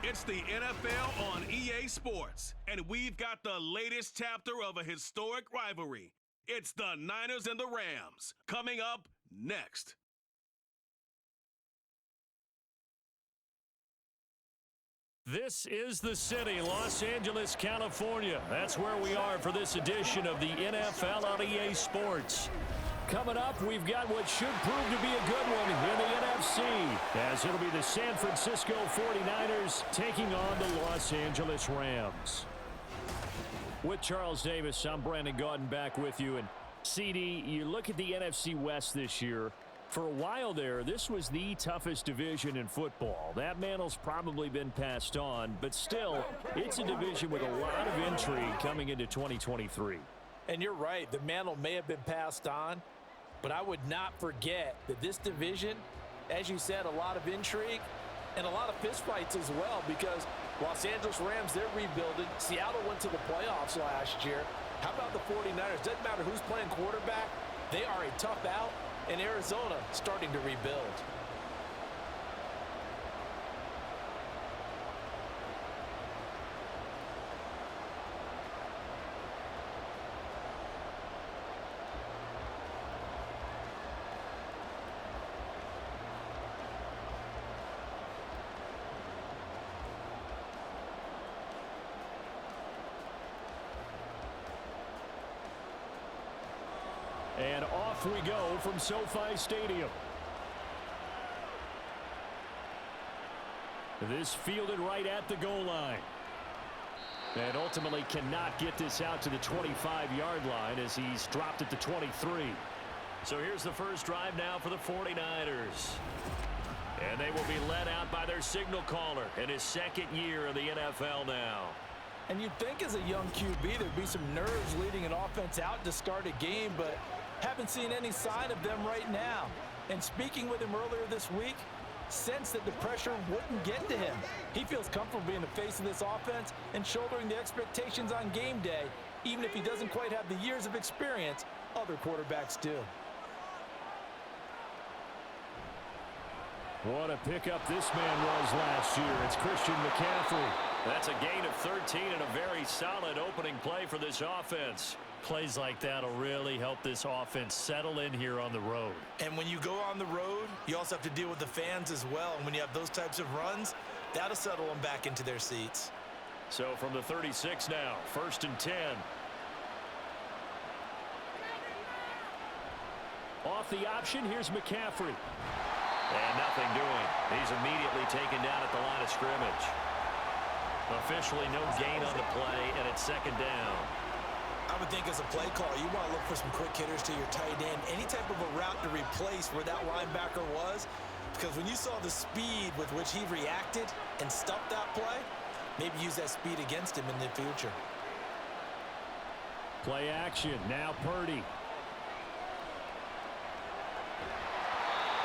It's the NFL on EA Sports, and we've got the latest chapter of a historic rivalry. It's the Niners and the Rams, coming up next. This is the city, Los Angeles, California. That's where we are for this edition of the NFL on EA Sports. Coming up, we've got what should prove to be a good one in the NFC, as it'll be the San Francisco 49ers taking on the Los Angeles Rams. With Charles Davis, I'm Brandon Gaudin back with you. And CD, you look at the NFC West this year. For a while there, this was the toughest division in football. That mantle's probably been passed on, but still, it's a division with a lot of intrigue coming into 2023. And you're right, the mantle may have been passed on, but I would not forget that this division, as you said, a lot of intrigue and a lot of fistfights as well, because Los Angeles Rams, they're rebuilding. Seattle went to the playoffs last year. How about the 49ers? Doesn't matter who's playing quarterback. They are a tough out, and Arizona starting to rebuild. And off we go from SoFi Stadium. This fielded right at the goal line. And ultimately cannot get this out to the 25-yard line as he's dropped at the 23. So here's the first drive now for the 49ers. And they will be led out by their signal caller in his second year in the NFL now. And you'd think as a young QB there'd be some nerves leading an offense out to start a game, but haven't seen any sign of them right now. And speaking with him earlier this week, sensed that the pressure wouldn't get to him. He feels comfortable being the face of this offense and shouldering the expectations on game day, even if he doesn't quite have the years of experience other quarterbacks do. What a pickup this man was last year. It's Christian McCaffrey. That's a gain of 13 and a very solid opening play for this offense. Plays like that will really help this offense settle in here on the road. And when you go on the road, you also have to deal with the fans as well. And when you have those types of runs, that'll settle them back into their seats. So from the 36 now, 1st and 10. Off the option, here's McCaffrey. And nothing doing. He's immediately taken down at the line of scrimmage. Officially no gain on the play, and it's second down. I would think as a play caller, you want to look for some quick hitters to your tight end, any type of a route to replace where that linebacker was, because when you saw the speed with which he reacted and stuffed that play, maybe use that speed against him in the future. Play action, now Purdy.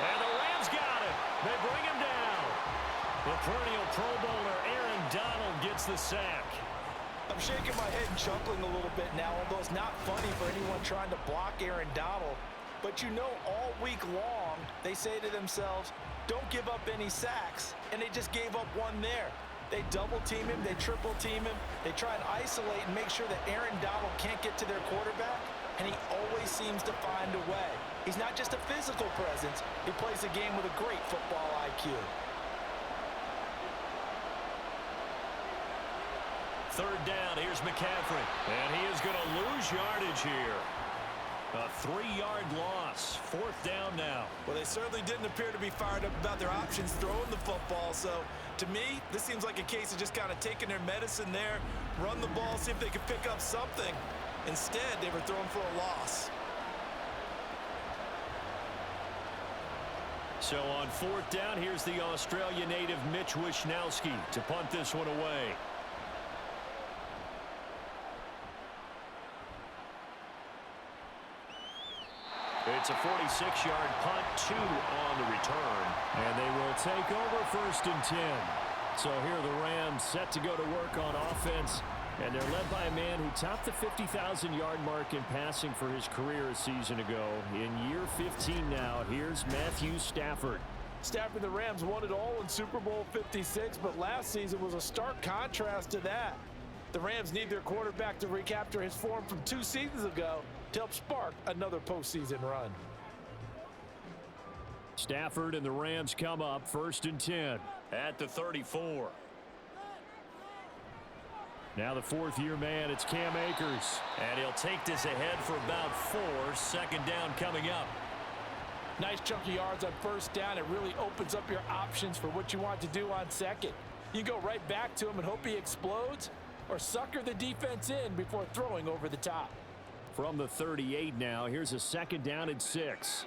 And the Rams got him. They bring him down. The perennial Pro Bowler Aaron Donald gets the sack. I'm shaking my head and chuckling a little bit now, although it's not funny for anyone trying to block Aaron Donald. But you know, all week long, they say to themselves, don't give up any sacks. And they just gave up one there. They double team him, they triple team him. They try and isolate and make sure that Aaron Donald can't get to their quarterback. And he always seems to find a way. He's not just a physical presence. He plays a game with a great football IQ. Third down, here's McCaffrey. And he is going to lose yardage here. A 3-yard loss. 4th down now. Well, they certainly didn't appear to be fired up about their options throwing the football. So, to me, this seems like a case of just kind of taking their medicine there, run the ball, see if they can pick up something. Instead, they were throwing for a loss. So on 4th down, here's the Australia native Mitch Wishnowsky to punt this one away. It's a 46-yard punt, 2 on the return. And they will take over 1st and 10. So here are the Rams set to go to work on offense. And they're led by a man who topped the 50,000-yard mark in passing for his career a season ago. In year 15 now, here's Matthew Stafford. Stafford, the Rams won it all in Super Bowl 56, but last season was a stark contrast to that. The Rams need their quarterback to recapture his form from 2 seasons ago to help spark another postseason run. Stafford and the Rams come up 1st and 10 at the 34. Now the 4th-year man, it's Cam Akers. And he'll take this ahead for about 4. 2nd down coming up. Nice chunky yards on 1st down. It really opens up your options for what you want to do on 2nd. You go right back to him and hope he explodes, or sucker the defense in before throwing over the top. From the 38 now, here's a 2nd down and 6.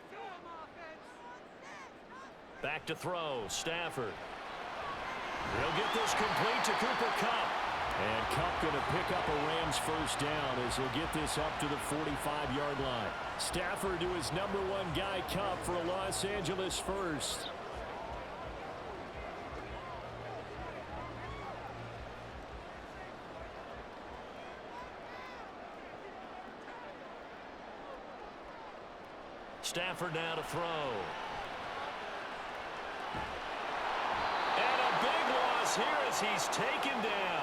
Back to throw, Stafford. He'll get this complete to Cooper Kupp. And Kupp going to pick up a Rams 1st down as he'll get this up to the 45-yard line. Stafford to his number 1 guy, Kupp, for a Los Angeles 1st. Stafford now to throw. And a big loss here as he's taken down.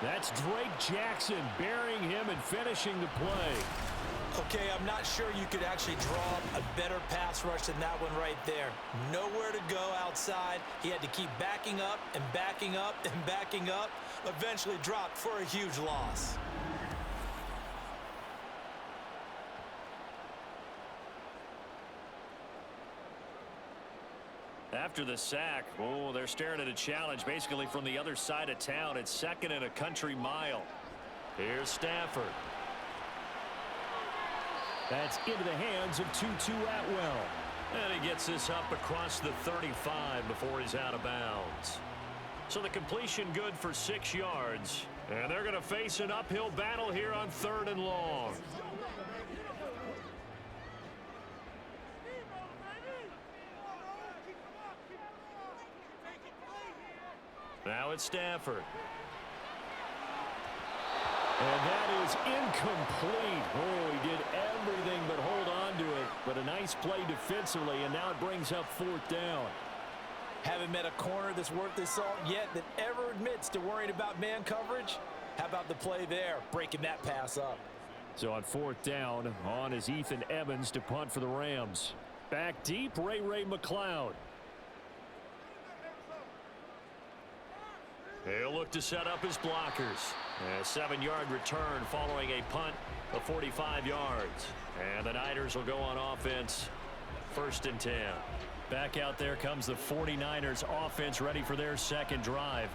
That's Drake Jackson burying him and finishing the play. Okay, I'm not sure you could actually draw a better pass rush than that one right there. Nowhere to go outside. He had to keep backing up and backing up and backing up. Eventually dropped for a huge loss. After the sack, they're staring at a challenge basically from the other side of town. It's 2nd and a country mile. Here's Stafford. That's into the hands of Tutu Atwell. And he gets this up across the 35 before he's out of bounds. So the completion good for 6 yards. And they're going to face an uphill battle here on 3rd and long. Now it's Stafford. And that is incomplete. He did everything but hold on to it. But a nice play defensively, and now it brings up 4th down. Haven't met a corner that's worth his salt yet that ever admits to worrying about man coverage. How about the play there, breaking that pass up? So on 4th down, on is Ethan Evans to punt for the Rams. Back deep, Ray McLeod. He'll look to set up his blockers. A 7-yard return following a punt of 45 yards. And the Niners will go on offense. 1st and 10. Back out there comes the 49ers offense ready for their 2nd drive.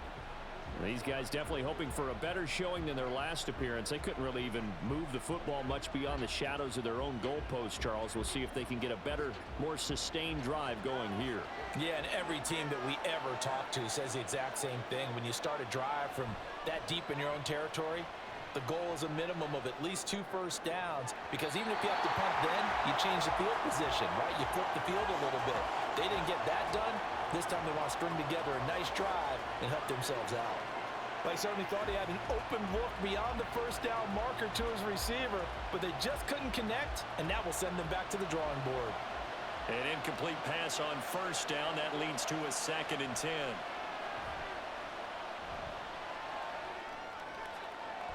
These guys definitely hoping for a better showing than their last appearance. They couldn't really even move the football much beyond the shadows of their own goalpost, Charles. We'll see if they can get a better, more sustained drive going here. Yeah, and every team that we ever talk to says the exact same thing. When you start a drive from that deep in your own territory, the goal is a minimum of at least 2 first downs, because even if you have to punt then, you change the field position, right? You flip the field a little bit. They didn't get that done. This time they want to string together a nice drive and help themselves out. They certainly thought he had an open look beyond the first down marker to his receiver, but they just couldn't connect, and that will send them back to the drawing board. An incomplete pass on 1st down. That leads to a 2nd and 10.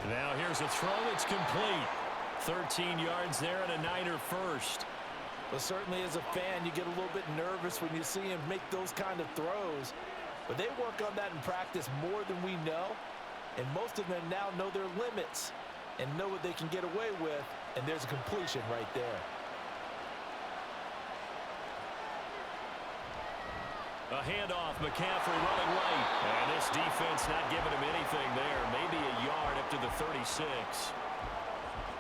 Now here's a throw. It's complete. 13 yards there and a Niner 1st. But certainly as a fan, you get a little bit nervous when you see him make those kind of throws. But they work on that in practice more than we know. And most of them now know their limits and know what they can get away with. And there's a completion right there. A handoff, McCaffrey running right. And this defense not giving him anything there. Maybe a yard up to the 36.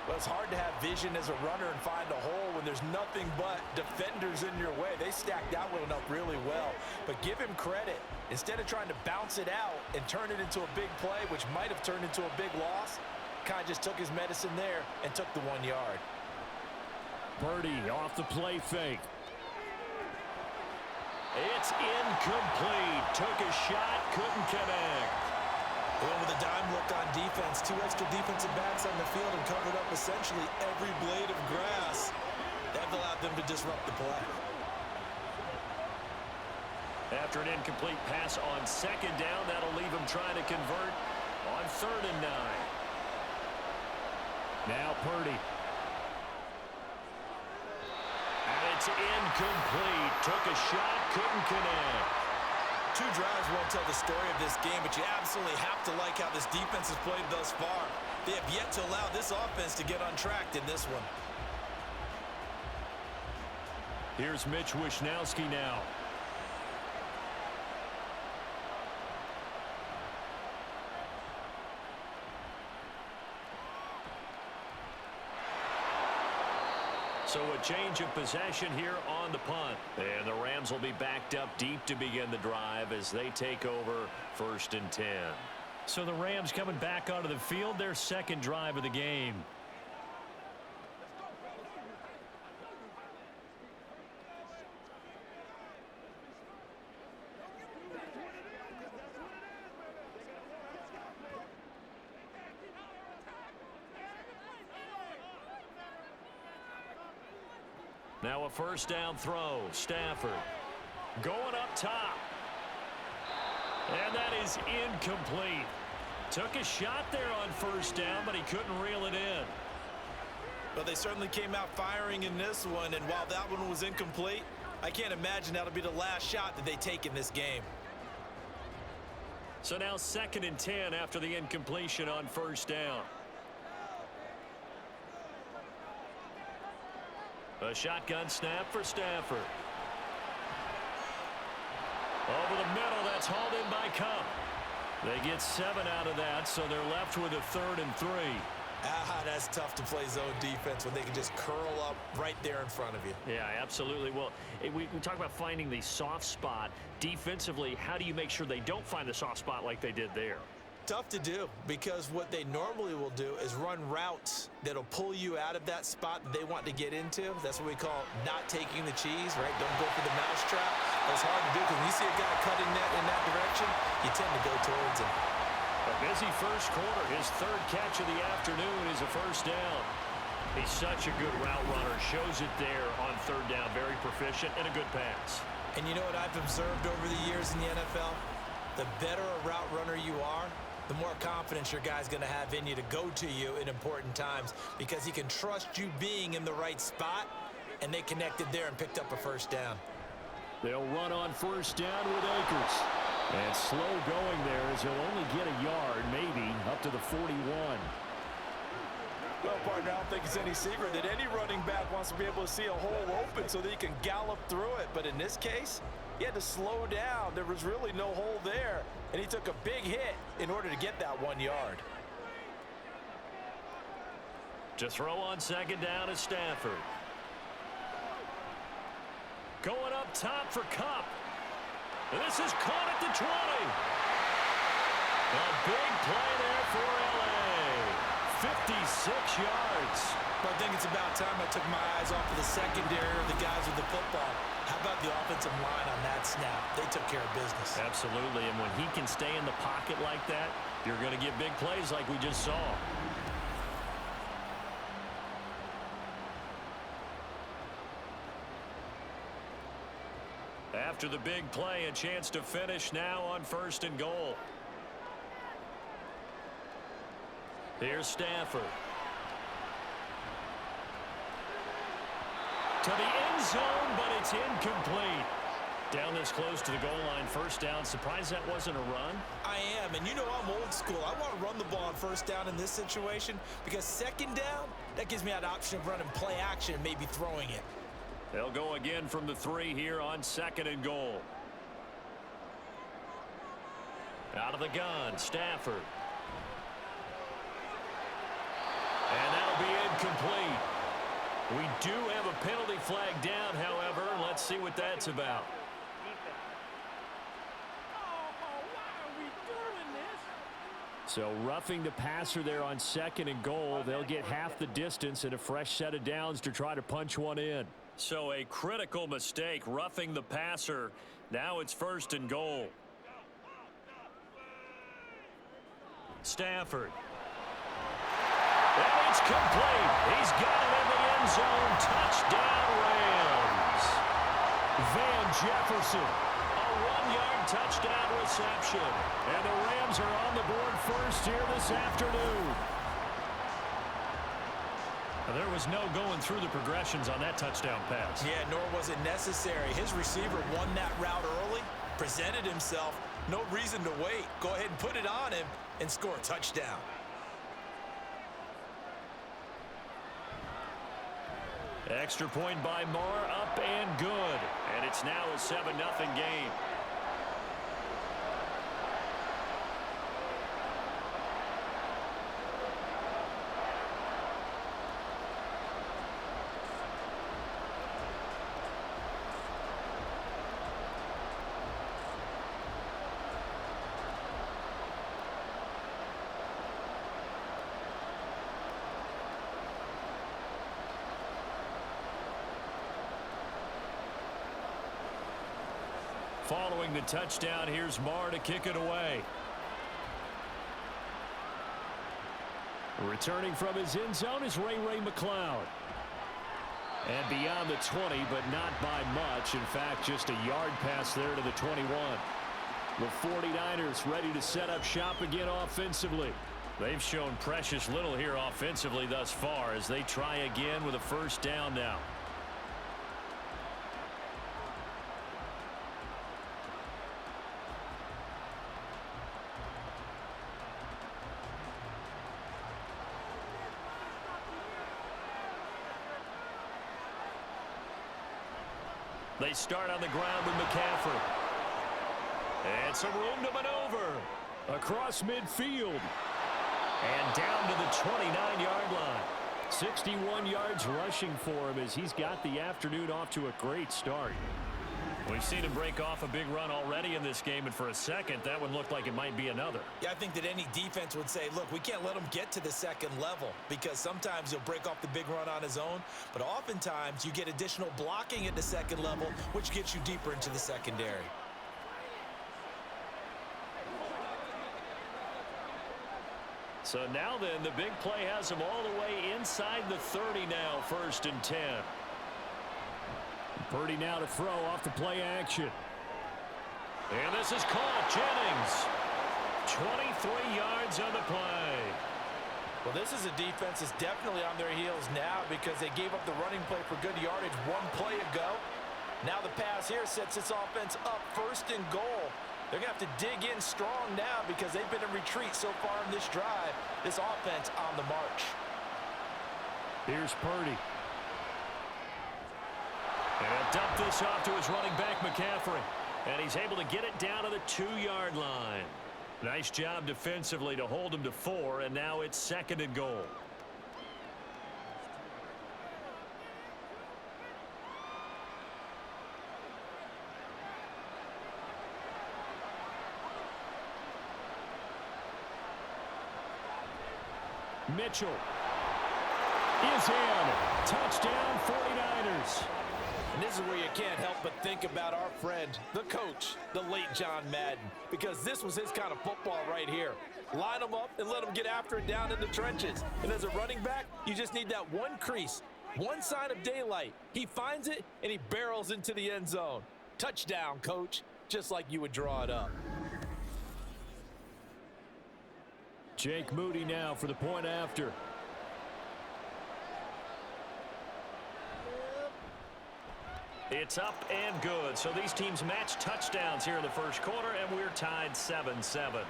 Well, it's hard to have vision as a runner and find a hole when there's nothing but defenders in your way. They stacked that one up really well. But give him credit. Instead of trying to bounce it out and turn it into a big play, which might have turned into a big loss, kind of just took his medicine there and took the 1 yard. Purdy off the play fake. It's incomplete. Took a shot, couldn't connect. Well, with a dime look on defense, 2 extra defensive backs on the field and covered up essentially every blade of grass. That allowed them to disrupt the play. After an incomplete pass on second down, that'll leave him trying to convert on 3rd and 9. Now Purdy. And it's incomplete. Took a shot, couldn't connect. 2 drives won't tell the story of this game, but you absolutely have to like how this defense has played thus far. They have yet to allow this offense to get untracked in this one. Here's Mitch Wishnowski now. So a change of possession here on the punt. And the Rams will be backed up deep to begin the drive as they take over 1st and 10. So the Rams coming back onto the field, their 2nd drive of the game. Now a 1st down throw. Stafford going up top. And that is incomplete. Took a shot there on 1st down, but he couldn't reel it in. Well, they certainly came out firing in this one, and while that one was incomplete, I can't imagine that'll be the last shot that they take in this game. So now 2nd and 10 after the incompletion on 1st down. A shotgun snap for Stafford. Over the middle, that's hauled in by Cup. They get 7 out of that, so they're left with a 3rd and 3. That's tough to play zone defense when they can just curl up right there in front of you. Yeah, absolutely. Well, we talk about finding the soft spot. Defensively, how do you make sure they don't find the soft spot like they did there? Tough to do, because what they normally will do is run routes that'll pull you out of that spot that they want to get into. That's what we call not taking the cheese, right? Don't go for the mousetrap. That's hard to do, because when you see a guy cutting that in that direction, you tend to go towards him. A busy first quarter. His 3rd catch of the afternoon is a 1st down. He's such a good route runner. Shows it there on 3rd down. Very proficient and a good pass. And you know what I've observed over the years in the NFL? The better a route runner you are, the more confidence your guy's going to have in you to go to you in important times, because he can trust you being in the right spot, and they connected there and picked up a 1st down. They'll run on 1st down with Akers. And slow going there as he'll only get a yard, maybe, up to the 41. Well, partner, I don't think it's any secret that any running back wants to be able to see a hole open so that he can gallop through it. But in this case, he had to slow down. There was really no hole there, and he took a big hit in order to get that 1 yard. To throw on 2nd down is Stafford. Going up top for Cup. And this is caught at the 20. A big play there for L.A. 56 yards. But I think it's about time I took my eyes off of the secondary of the guys with the football. How about the offensive line on that snap? They took care of business. Absolutely, and when he can stay in the pocket like that, you're going to get big plays like we just saw. After the big play, a chance to finish now on 1st and goal. Here's Stafford. To the end zone, but it's incomplete. Down this close to the goal line, 1st down. Surprised that wasn't a run? I am, and you know I'm old school. I want to run the ball on 1st down in this situation, because 2nd down, that gives me that option of running play action and maybe throwing it. They'll go again from the 3 here on 2nd and goal. Out of the gun, Stafford. And that'll be incomplete. We do have a penalty flag down, however. Let's see what that's about. So roughing the passer there on 2nd and goal. They'll get half the distance and a fresh set of downs to try to punch one in. So a critical mistake, roughing the passer. Now it's 1st and goal. Stafford. And it's complete. He's got it in the end zone. Touchdown, Rams. Van Jefferson. A touchdown reception. And the Rams are on the board first here this afternoon. There was no going through the progressions on that touchdown pass. Yeah, nor was it necessary. His receiver won that route early, presented himself. No reason to wait. Go ahead and put it on him and score a touchdown. Extra point by Moore, up and good. And it's now a 7-0 game. Following the touchdown, here's Marr to kick it away. Returning from his end zone is Ray McCloud. And beyond the 20, but not by much. In fact, just a yard pass there to the 21. The 49ers ready to set up shop again offensively. They've shown precious little here offensively thus far as they try again with a first down now. They start on the ground with McCaffrey. And some room to maneuver. Across midfield. And down to the 29-yard line. 61 yards rushing for him as he's got the afternoon off to a great start. We've seen him break off a big run already in this game, and for a second, that one looked like it might be another. Yeah, I think that any defense would say, look, we can't let him get to the second level because sometimes he'll break off the big run on his own, but oftentimes you get additional blocking at the second level, which gets you deeper into the secondary. So now then, the big play has him all the way inside the 30 now, 1st and 10. Purdy now to throw off the play action. And this is caught. Jennings. 23 yards on the play. Well, this is a defense that's definitely on their heels now because they gave up the running play for good yardage one play ago. Now the pass here sets this offense up 1st and goal. They're going to have to dig in strong now because they've been in retreat so far in this drive. This offense on the march. Here's Purdy. And dump this off to his running back, McCaffrey. And he's able to get it down to the 2-yard line. Nice job defensively to hold him to 4, and now it's 2nd and goal. Mitchell is in. Touchdown 49ers. And this is where you can't help but think about our friend, the coach, the late John Madden, because this was his kind of football right here. Line them up and let them get after it down in the trenches. And as a running back, you just need that one crease, one sign of daylight. He finds it, and he barrels into the end zone. Touchdown, coach, just like you would draw it up. Jake Moody now for the point after. It's up and good. So these teams match touchdowns here in the first quarter, and we're tied 7-7.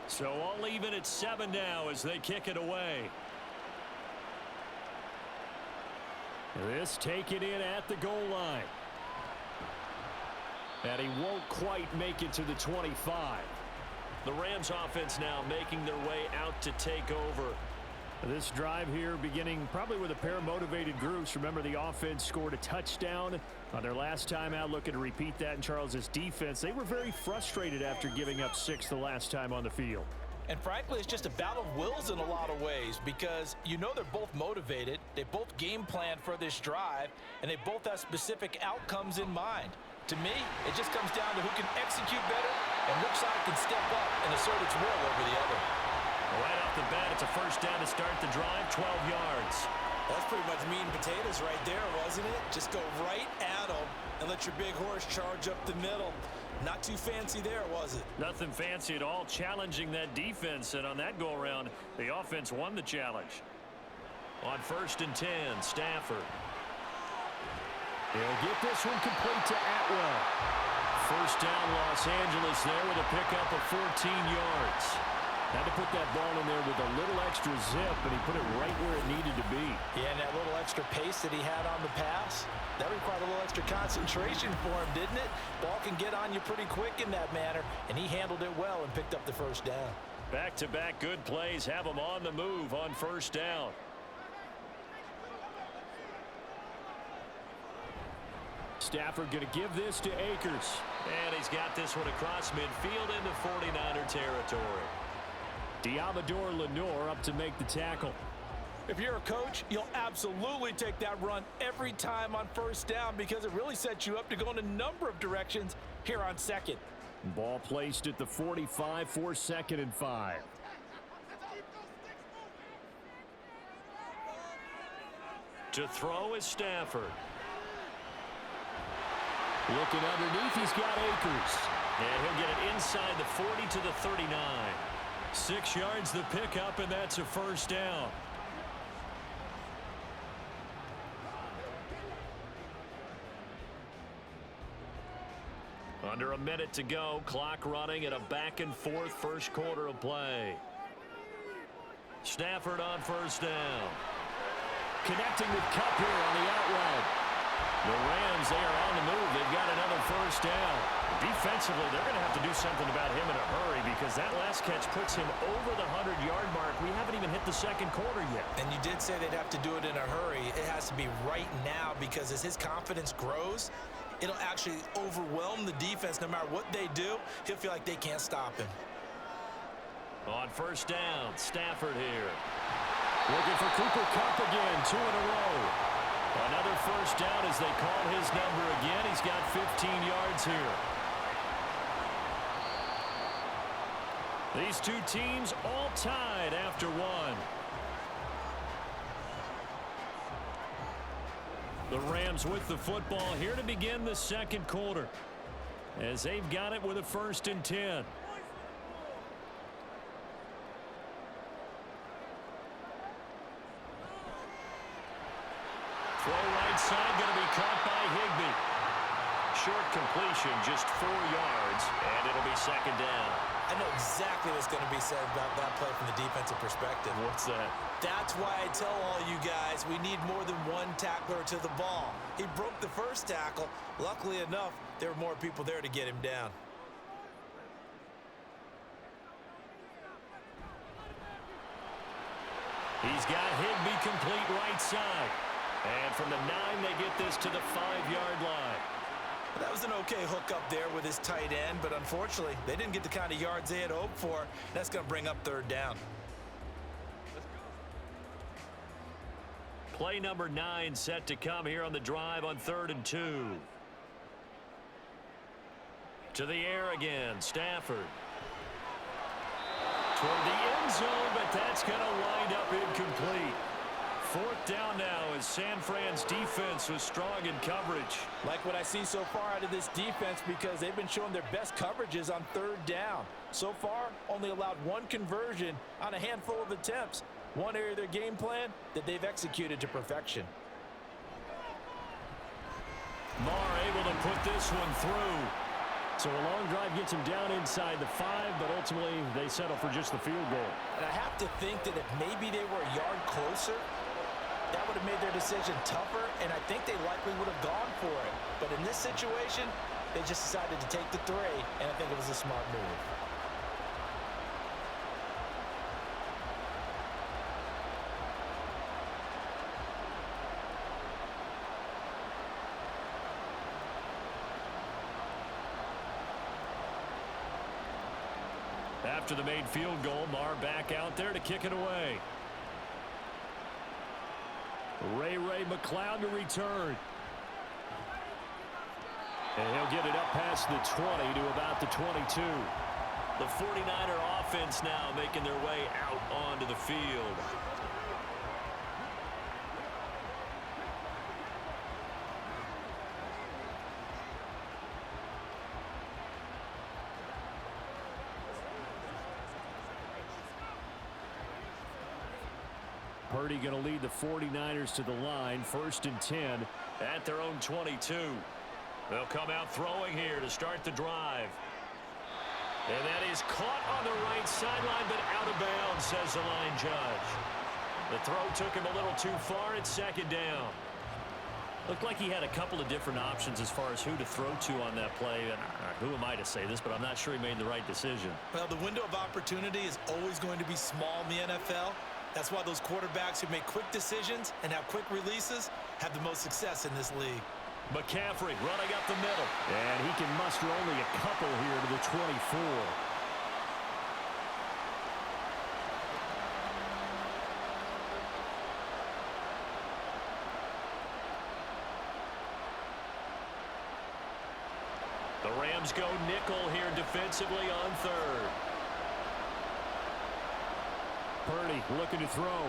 So all even at 7 now as they kick it away. This taken in at the goal line. And he won't quite make it to the 25. The Rams offense now making their way out to take over. This drive here beginning probably with a pair of motivated groups. Remember, the offense scored a touchdown on their last time out, looking to repeat that in Charles's defense. They were very frustrated after giving up 6 the last time on the field. And frankly, it's just a battle of wills in a lot of ways because you know they're both motivated, they both game plan for this drive, and they both have specific outcomes in mind. To me, it just comes down to who can execute better and which side can step up and assert its will over the other. Right off the bat, it's a first down to start the drive, 12 yards. That's pretty much meat and potatoes right there, wasn't it? Just go right at them and let your big horse charge up the middle. Not too fancy there, was it? Nothing fancy at all, challenging that defense, and on that go-around, the offense won the challenge. On 1st and 10, Stafford. He'll get this one complete to Atwell. First down, Los Angeles there with a pickup of 14 yards. Had to put that ball in there with a little extra zip, and he put it right where it needed to be. Yeah, and that little extra pace that he had on the pass, that required a little extra concentration for him, didn't it? Ball can get on you pretty quick in that manner, and he handled it well and picked up the first down. Back-to-back good plays have him on the move on first down. Stafford going to give this to Akers. And he's got this one across midfield into 49er territory. Diamador Lenore up to make the tackle. If you're a coach, you'll absolutely take that run every time on first down because it really sets you up to go in a number of directions here on second. Ball placed at the 45 for 2nd and 5. To throw is Stafford. Looking underneath, he's got Akers. And he'll get it inside the 40 to the 39. 6 yards the pickup, and that's a first down. Under a minute to go, clock running at a back-and-forth first quarter of play. Stafford on first down. Connecting with Kupp here on the out route. The Rams, they are on the move. They've got another first down. Defensively, they're going to have to do something about him in a hurry because that last catch puts him over the 100-yard mark. We haven't even hit the second quarter yet. And you did say they'd have to do it in a hurry. It has to be right now because as his confidence grows, it'll actually overwhelm the defense. No matter what they do, he'll feel like they can't stop him. On first down, Stafford here. Looking for Cooper Kupp again, 2 in a row. Another first down as they call his number again. He's got 15 yards here. These two teams all tied after one. The Rams with the football here to begin the second quarter as they've got it with a 1st and 10. Throw right side, going to be caught by Higbee. Short completion, just 4 yards, and it'll be 2nd down. I know exactly what's going to be said about that play from the defensive perspective. What's that? That's why I tell all you guys we need more than one tackler to the ball. He broke the first tackle. Luckily enough, there were more people there to get him down. He's got Higbee complete right side. And from the 9, they get this to the 5-yard line. That was an okay hookup there with his tight end, but unfortunately, they didn't get the kind of yards they had hoped for. That's going to bring up 3rd down. Play number 9 set to come here on the drive on 3rd and 2. To the air again, Stafford. Toward the end zone, but that's going to wind up incomplete. 4th down now as San Fran's defense was strong in coverage. Like what I see so far out of this defense because they've been showing their best coverages on 3rd down. So far, only allowed 1 conversion on a handful of attempts. One area of their game plan that they've executed to perfection. Marr able to put this one through. So a long drive gets him down inside the 5, but ultimately they settle for just the field goal. And I have to think that if maybe they were a yard closer, that would have made their decision tougher, and I think they likely would have gone for it. But in this situation, they just decided to take the 3, and I think it was a smart move. After the made field goal, Marr back out there to kick it away. Ray McCloud to return. And he'll get it up past the 20 to about the 22. The 49er offense now making their way out onto the field. Purdy going to lead the 49ers to the line. 1st and 10 at their own 22. They'll come out throwing here to start the drive. And that is caught on the right sideline, but out of bounds, says the line judge. The throw took him a little too far. It's 2nd down. Looked like he had a couple of different options as far as who to throw to on that play. And who am I to say this, but I'm not sure he made the right decision. Well, the window of opportunity is always going to be small in the NFL. That's why those quarterbacks who make quick decisions and have quick releases have the most success in this league. McCaffrey running up the middle. And he can muster only a couple here to the 24. The Rams go nickel here defensively on 3rd. Purdy looking to throw.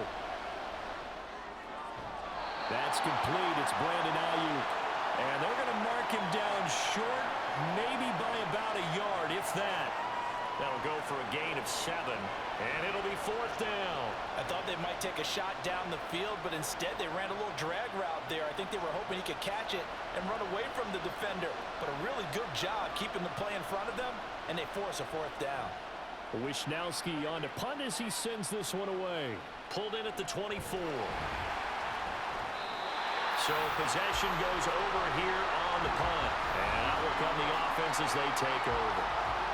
That's complete. It's Brandon Ayuk. And they're going to mark him down short, maybe by about a yard, if that. That'll go for a gain of 7, and it'll be 4th down. I thought they might take a shot down the field, but instead they ran a little drag route there. I think they were hoping he could catch it and run away from the defender. But a really good job keeping the play in front of them, and they force a 4th down. Wisnowski on to punt as he sends this one away. Pulled in at the 24. So possession goes over here on the punt. And out will come the offense as they take over.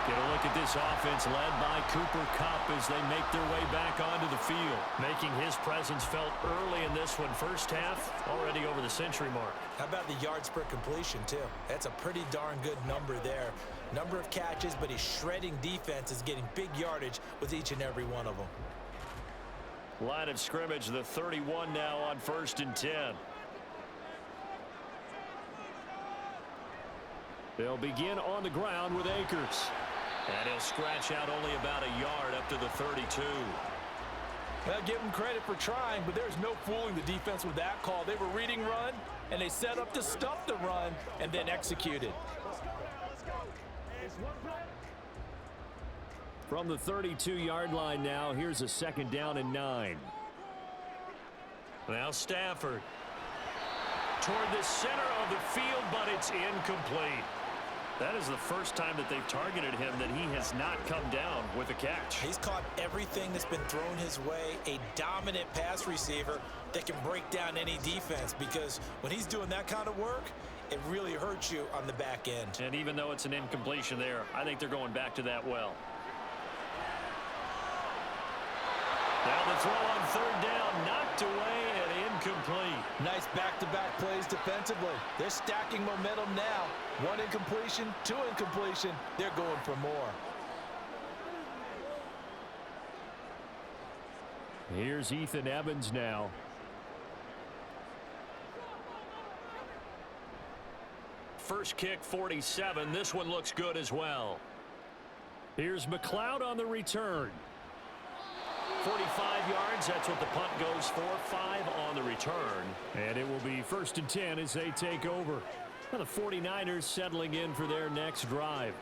Get a look at this offense led by Cooper Kupp as they make their way back onto the field. Making his presence felt early in this one. First half, already over the century mark. How about the yards per completion, too? That's a pretty darn good number there. Number of catches, but his shredding defense is getting big yardage with each and every one of them. Line of scrimmage, the 31 now on 1st and 10. They'll begin on the ground with Akers. And he'll scratch out only about a yard up to the 32. Well, give them credit for trying, but there's no fooling the defense with that call. They were reading run, and they set up to stuff the run and then executed. From the 32-yard line now, here's a 2nd down and 9. Now Stafford toward the center of the field, but it's incomplete. That is the first time that they've targeted him that he has not come down with a catch. He's caught everything that's been thrown his way, a dominant pass receiver that can break down any defense, because when he's doing that kind of work, it really hurts you on the back end. And even though it's an incompletion there, I think they're going back to that well. Now the throw on 3rd down, knocked away and incomplete. Nice back-to-back plays defensively. They're stacking momentum now. 1 incompletion, 2 incompletion. They're going for more. Here's Ethan Evans now. First kick, 47. This one looks good as well. Here's McCloud on the return. 45 yards, that's what the punt goes for. 5 on the return. And it will be 1st and 10 as they take over. Now the 49ers settling in for their next drive.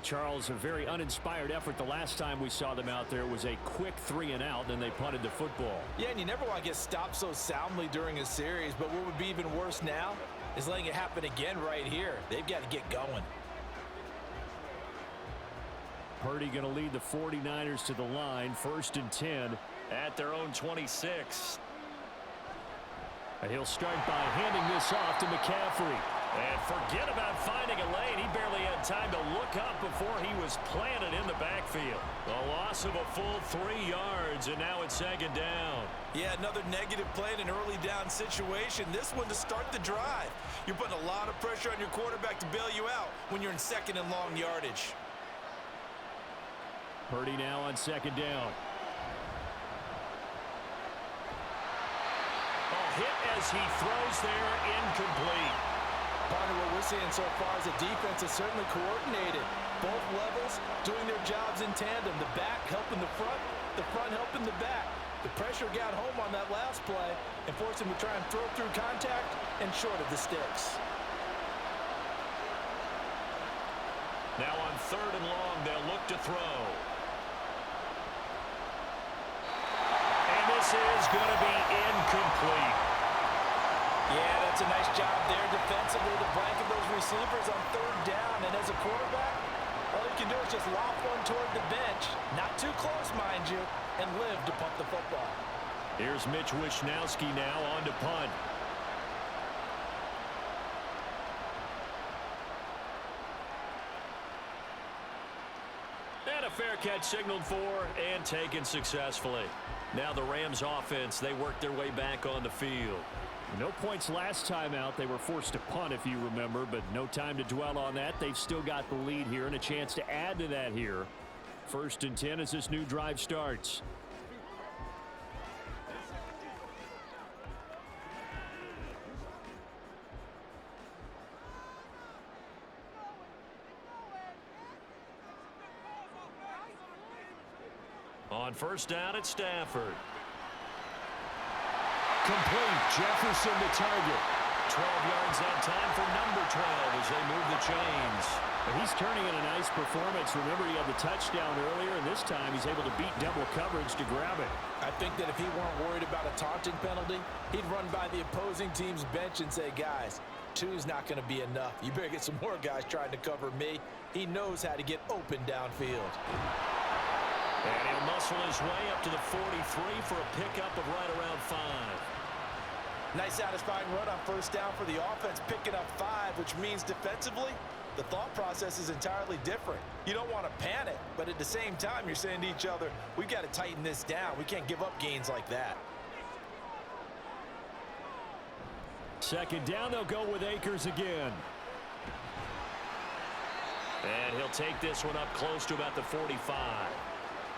Charles, a very uninspired effort the last time we saw them out there. Was a quick 3 and out, then they punted the football. Yeah, and you never want to get stopped so soundly during a series, but what would be even worse now is letting it happen again right here. They've got to get going. Purdy going to lead the 49ers to the line. 1st and 10 at their own 26. And he'll start by handing this off to McCaffrey. And forget about finding a lane. He barely had time to look up before he was planted in the backfield. A loss of a full 3 yards, and now it's 2nd down. Yeah, another negative play in an early down situation. This one to start the drive. You're putting a lot of pressure on your quarterback to bail you out when you're in 2nd and long yardage. Purdy now on second down. Hit as he throws there, incomplete. Partner, what we're seeing so far is the defense is certainly coordinated. Both levels doing their jobs in tandem. The back helping the front helping the back. The pressure got home on that last play and forced him to try and throw through contact and short of the sticks. Now on 3rd and long, they'll look to throw. And this is going to be incomplete. Yeah, that's a nice job there defensively to blanket those receivers on 3rd down. And as a quarterback, all you can do is just lob one toward the bench. Not too close, mind you, and live to punt the football. Here's Mitch Wishnowski now on to punt. And a fair catch signaled for and taken successfully. Now the Rams offense, they work their way back on the field. No points last time out. They were forced to punt, if you remember, but no time to dwell on that. They've still got the lead here and a chance to add to that here. 1st and 10 as this new drive starts. On 1st down, it's Stafford. Complete. Jefferson the target. 12 yards that time for number 12 as they move the chains. And he's turning in a nice performance. Remember, he had the touchdown earlier, and this time he's able to beat double coverage to grab it. I think that if he weren't worried about a taunting penalty, he'd run by the opposing team's bench and say, guys, 2's not going to be enough. You better get some more guys trying to cover me. He knows how to get open downfield. And he'll muscle his way up to the 43 for a pickup of right around 5. Nice satisfying run on 1st down for the offense, picking up 5, which means defensively, the thought process is entirely different. You don't want to panic, but at the same time, you're saying to each other, we've got to tighten this down. We can't give up gains like that. 2nd down, they'll go with Akers again. And he'll take this one up close to about the 45.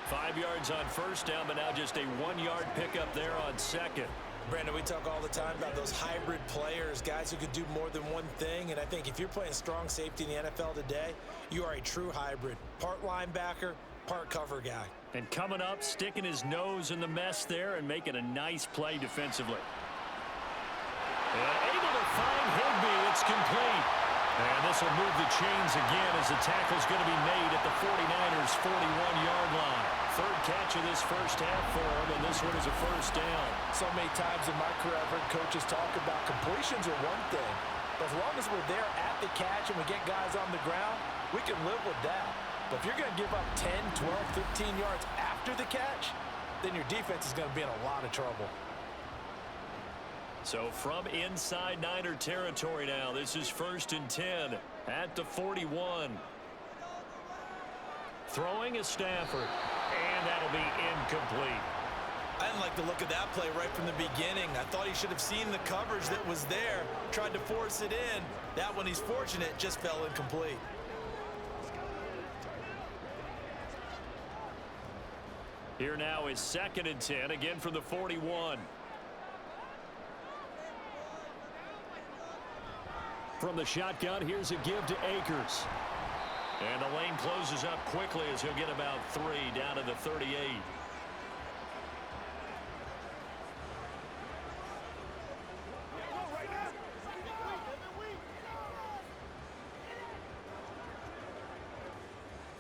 5 yards on 1st down, but now just a 1-yard pickup there on 2nd. Brandon, we talk all the time about those hybrid players, guys who could do more than one thing. And I think if you're playing strong safety in the NFL today, you are a true hybrid. Part linebacker, part cover guy. And coming up, sticking his nose in the mess there and making a nice play defensively. And able to find Higbee. It's complete. And this will move the chains again as the tackle's going to be made at the 49ers' 41-yard line. 3rd catch of this 1st half for him, and this one is a 1st down. So many times in my career, I've heard coaches talk about completions are one thing, but as long as we're there at the catch and we get guys on the ground, we can live with that. But if you're going to give up 10, 12, 15 yards after the catch, then your defense is going to be in a lot of trouble. So from inside Niner territory now, this is 1st and 10 at the 41. Throwing is Stafford, and that'll be incomplete. I didn't like the look of that play right from the beginning. I thought he should have seen the coverage that was there, tried to force it in. That one, he's fortunate, just fell incomplete. Here now is 2nd and 10, again from the 41. From the shotgun, here's a give to Akers. And the lane closes up quickly as he'll get about 3 down to the 38.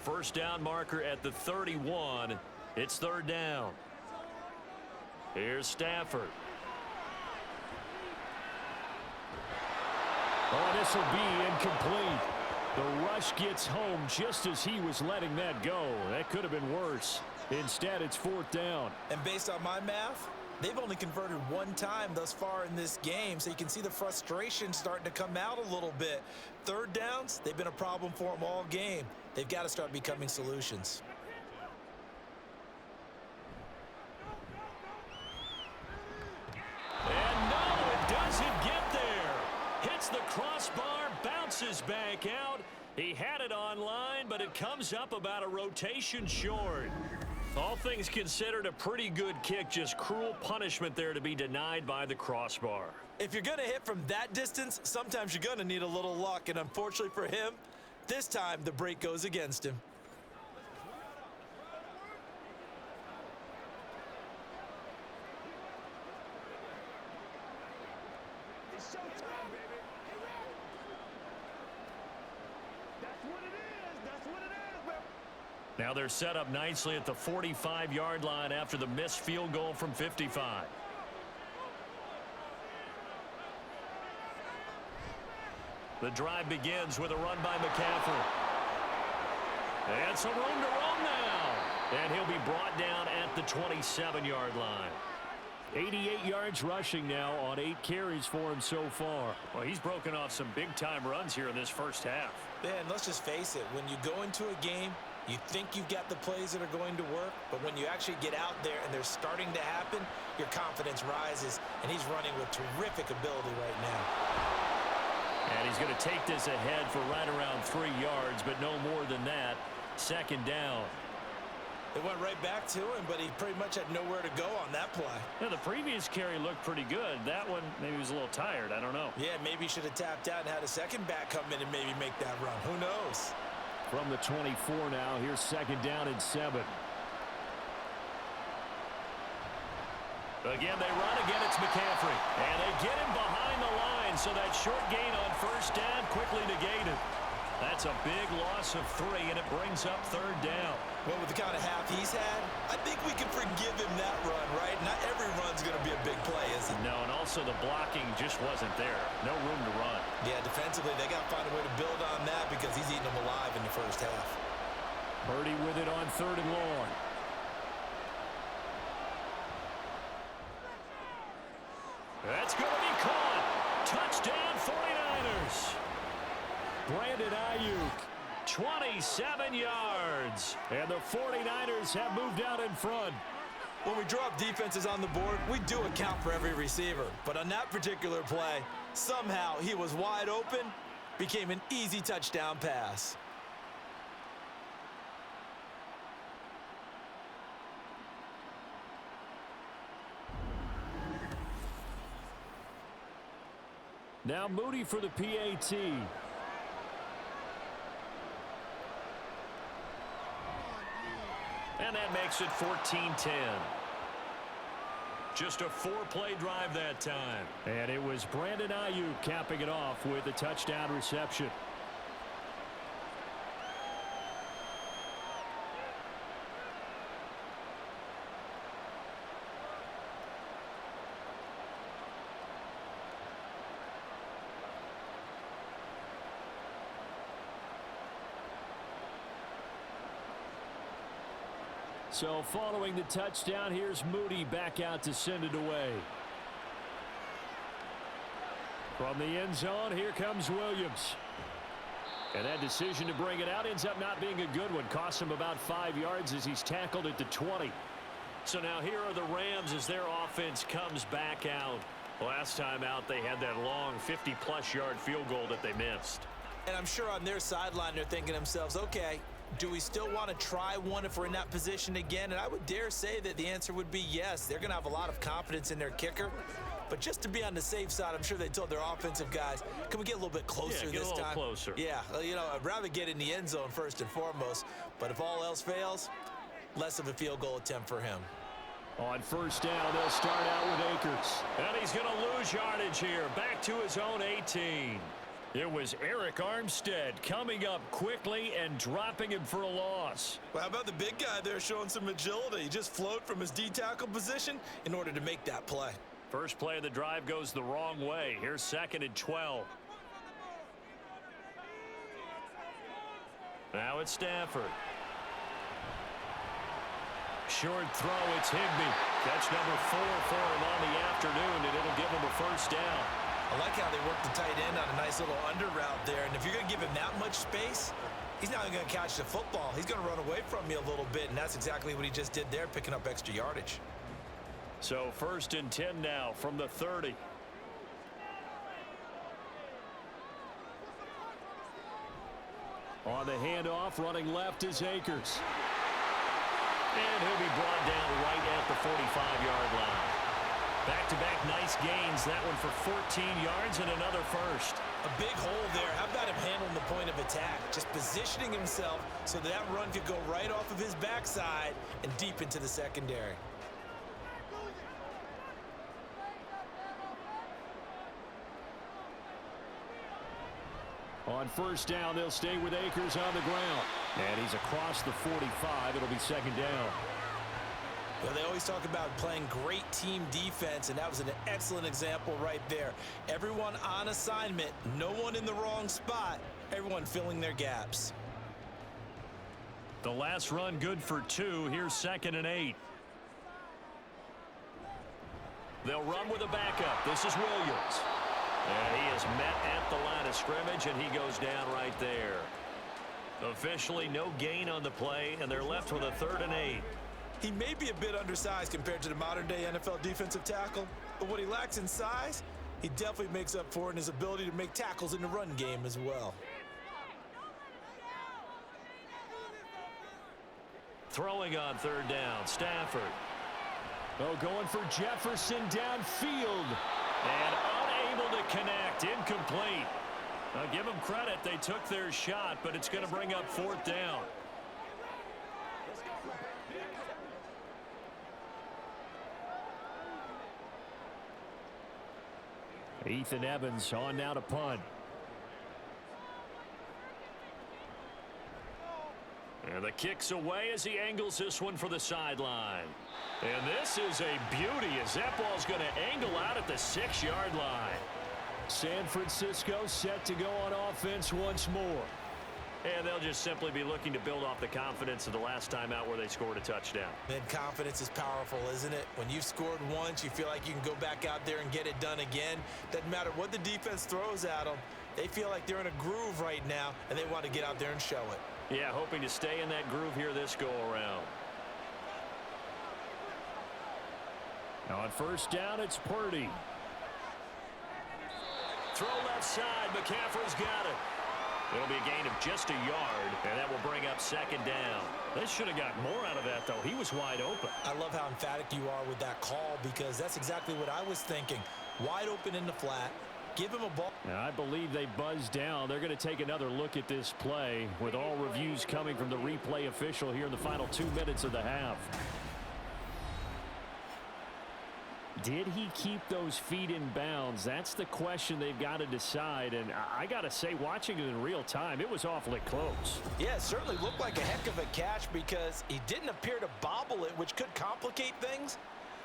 First down marker at the 31. It's 3rd down. Here's Stafford. Oh, this will be incomplete. The rush gets home just as he was letting that go. That could have been worse. Instead, it's 4th down. And based on my math, they've only converted 1 time thus far in this game, so you can see the frustration starting to come out a little bit. 3rd downs, they've been a problem for them all game. They've got to start becoming solutions. And no, it doesn't get there. Hits the crossbar, bounces back out, He had it online, but it comes up about a rotation short. All things considered, a pretty good kick, just cruel punishment there to be denied by the crossbar. If you're going to hit from that distance, sometimes you're going to need a little luck, and unfortunately for him, this time the break goes against him. It's showtime, baby. That's what it is. That's what it is, baby. Now they're set up nicely at the 45-yard line after the missed field goal from 55. The drive begins with a run by McCaffrey. And some room to run now. And he'll be brought down at the 27-yard line. 88 yards rushing now on 8 carries for him so far. Well, he's broken off some big-time runs here in this first half. Man, let's just face it. When you go into a game, you think you've got the plays that are going to work, but when you actually get out there and they're starting to happen, your confidence rises, and he's running with terrific ability right now. And he's going to take this ahead for right around 3 yards, but no more than that. Second down. It went right back to him, but he pretty much had nowhere to go on that play. Yeah, the previous carry looked pretty good. That one, maybe he was a little tired. I don't know. Yeah, maybe he should have tapped out and had a second back come in and maybe make that run. Who knows? From the 24 now, here's second down and 7. Again, they run. Again, it's McCaffrey. And they get him behind the line, so that short gain on first down quickly negated. That's a big loss of 3, and it brings up third down. Well, with the kind of half he's had, I think we can forgive him that run, right? Not every run's going to be a big play, is it? No, and also the blocking just wasn't there. No room to run. Yeah, defensively, they got to find a way to build on that because he's eating them alive in the first half. Purdy with it on 3rd and long. That's going to be caught. Touchdown 49ers. Brandon Ayuk, 27 yards. And the 49ers have moved out in front. When we drop defenses on the board, we do account for every receiver. But on that particular play, somehow he was wide open, became an easy touchdown pass. Now Moody for the PAT. And that makes it 14-10. Just a 4-play drive that time. And it was Brandon Ayuk capping it off with a touchdown reception. So following the touchdown, here's Moody back out to send it away. From the end zone, here comes Williams. And that decision to bring it out ends up not being a good one. Costs him about 5 yards as he's tackled at the 20. So now here are the Rams as their offense comes back out. Last time out, they had that long 50-plus yard field goal that they missed. And I'm sure on their sideline, they're thinking to themselves, okay, do we still want to try one if we're in that position again? And I would dare say that the answer would be yes. They're going to have a lot of confidence in their kicker. But just to be on the safe side, I'm sure they told their offensive guys, can we get a little bit closer this time? Get a little closer. Yeah, you know, I'd rather get in the end zone first and foremost. But if all else fails, less of a field goal attempt for him. On first down, they'll start out with Akers. And he's going to lose yardage here. Back to his own 18. It was Eric Armstead coming up quickly and dropping him for a loss. Well, how about the big guy there showing some agility? He just flowed from his D-tackle position in order to make that play. First play of the drive goes the wrong way. Here's 2nd and 12. Now it's Stafford. Short throw, it's Higbee. Catch number 4 for him on the afternoon, and it'll give him a first down. I like how they work the tight end on a nice little under route there. And if you're going to give him that much space, he's not going to catch the football. He's going to run away from you a little bit, and that's exactly what he just did there, picking up extra yardage. So 1st and 10 now from the 30. On the handoff, running left is Akers. And he'll be brought down right at the 45-yard line. Back-to-back nice gains. That one for 14 yards and another first. A big hole there. How about him handling the point of attack? Just positioning himself so that run could go right off of his backside and deep into the secondary. On first down, they'll stay with Akers on the ground. And he's across the 45. It'll be second down. Well, they always talk about playing great team defense, and that was an excellent example right there. Everyone on assignment, no one in the wrong spot, everyone filling their gaps. The last run good for 2. Here's 2nd and 8. They'll run with a backup. This is Williams. And he is met at the line of scrimmage, and he goes down right there. Officially no gain on the play, and they're left with a 3rd and 8. He may be a bit undersized compared to the modern-day NFL defensive tackle, but what he lacks in size, he definitely makes up for in his ability to make tackles in the run game as well. Throwing on 3rd down, Stafford. Oh, going for Jefferson downfield. And unable to connect, incomplete. I'll give them credit, they took their shot, but it's going to bring up 4th down. Ethan Evans on now to punt. And the kick's away as he angles this one for the sideline. And this is a beauty as that ball's going to angle out at the 6-yard line. San Francisco set to go on offense once more. And they'll just simply be looking to build off the confidence of the last time out where they scored a touchdown. And confidence is powerful, isn't it? When you've scored once, you feel like you can go back out there and get it done again. Doesn't matter what the defense throws at them. They feel like they're in a groove right now, and they want to get out there and show it. Yeah, hoping to stay in that groove here this go-around. Now on first down, it's Purdy. Throw left side. McCaffrey's got it. It'll be a gain of just a yard, and that will bring up 2nd down. They should have got more out of that, though. He was wide open. I love how emphatic you are with that call because that's exactly what I was thinking. Wide open in the flat. Give him a ball. Now, I believe they buzzed down. They're going to take another look at this play with all reviews coming from the replay official here in the final 2 minutes of the half. Did he keep those feet in bounds? That's the question they've got to decide. And I got to say, watching it in real time, it was awfully close. Yeah, it certainly looked like a heck of a catch because he didn't appear to bobble it, which could complicate things.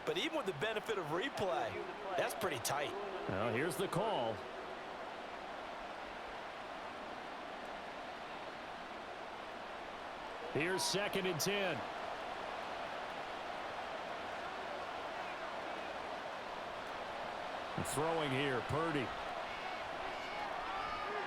But even with the benefit of replay, that's pretty tight. Well, here's the call. Here's 2nd and 10. Throwing here, Purdy.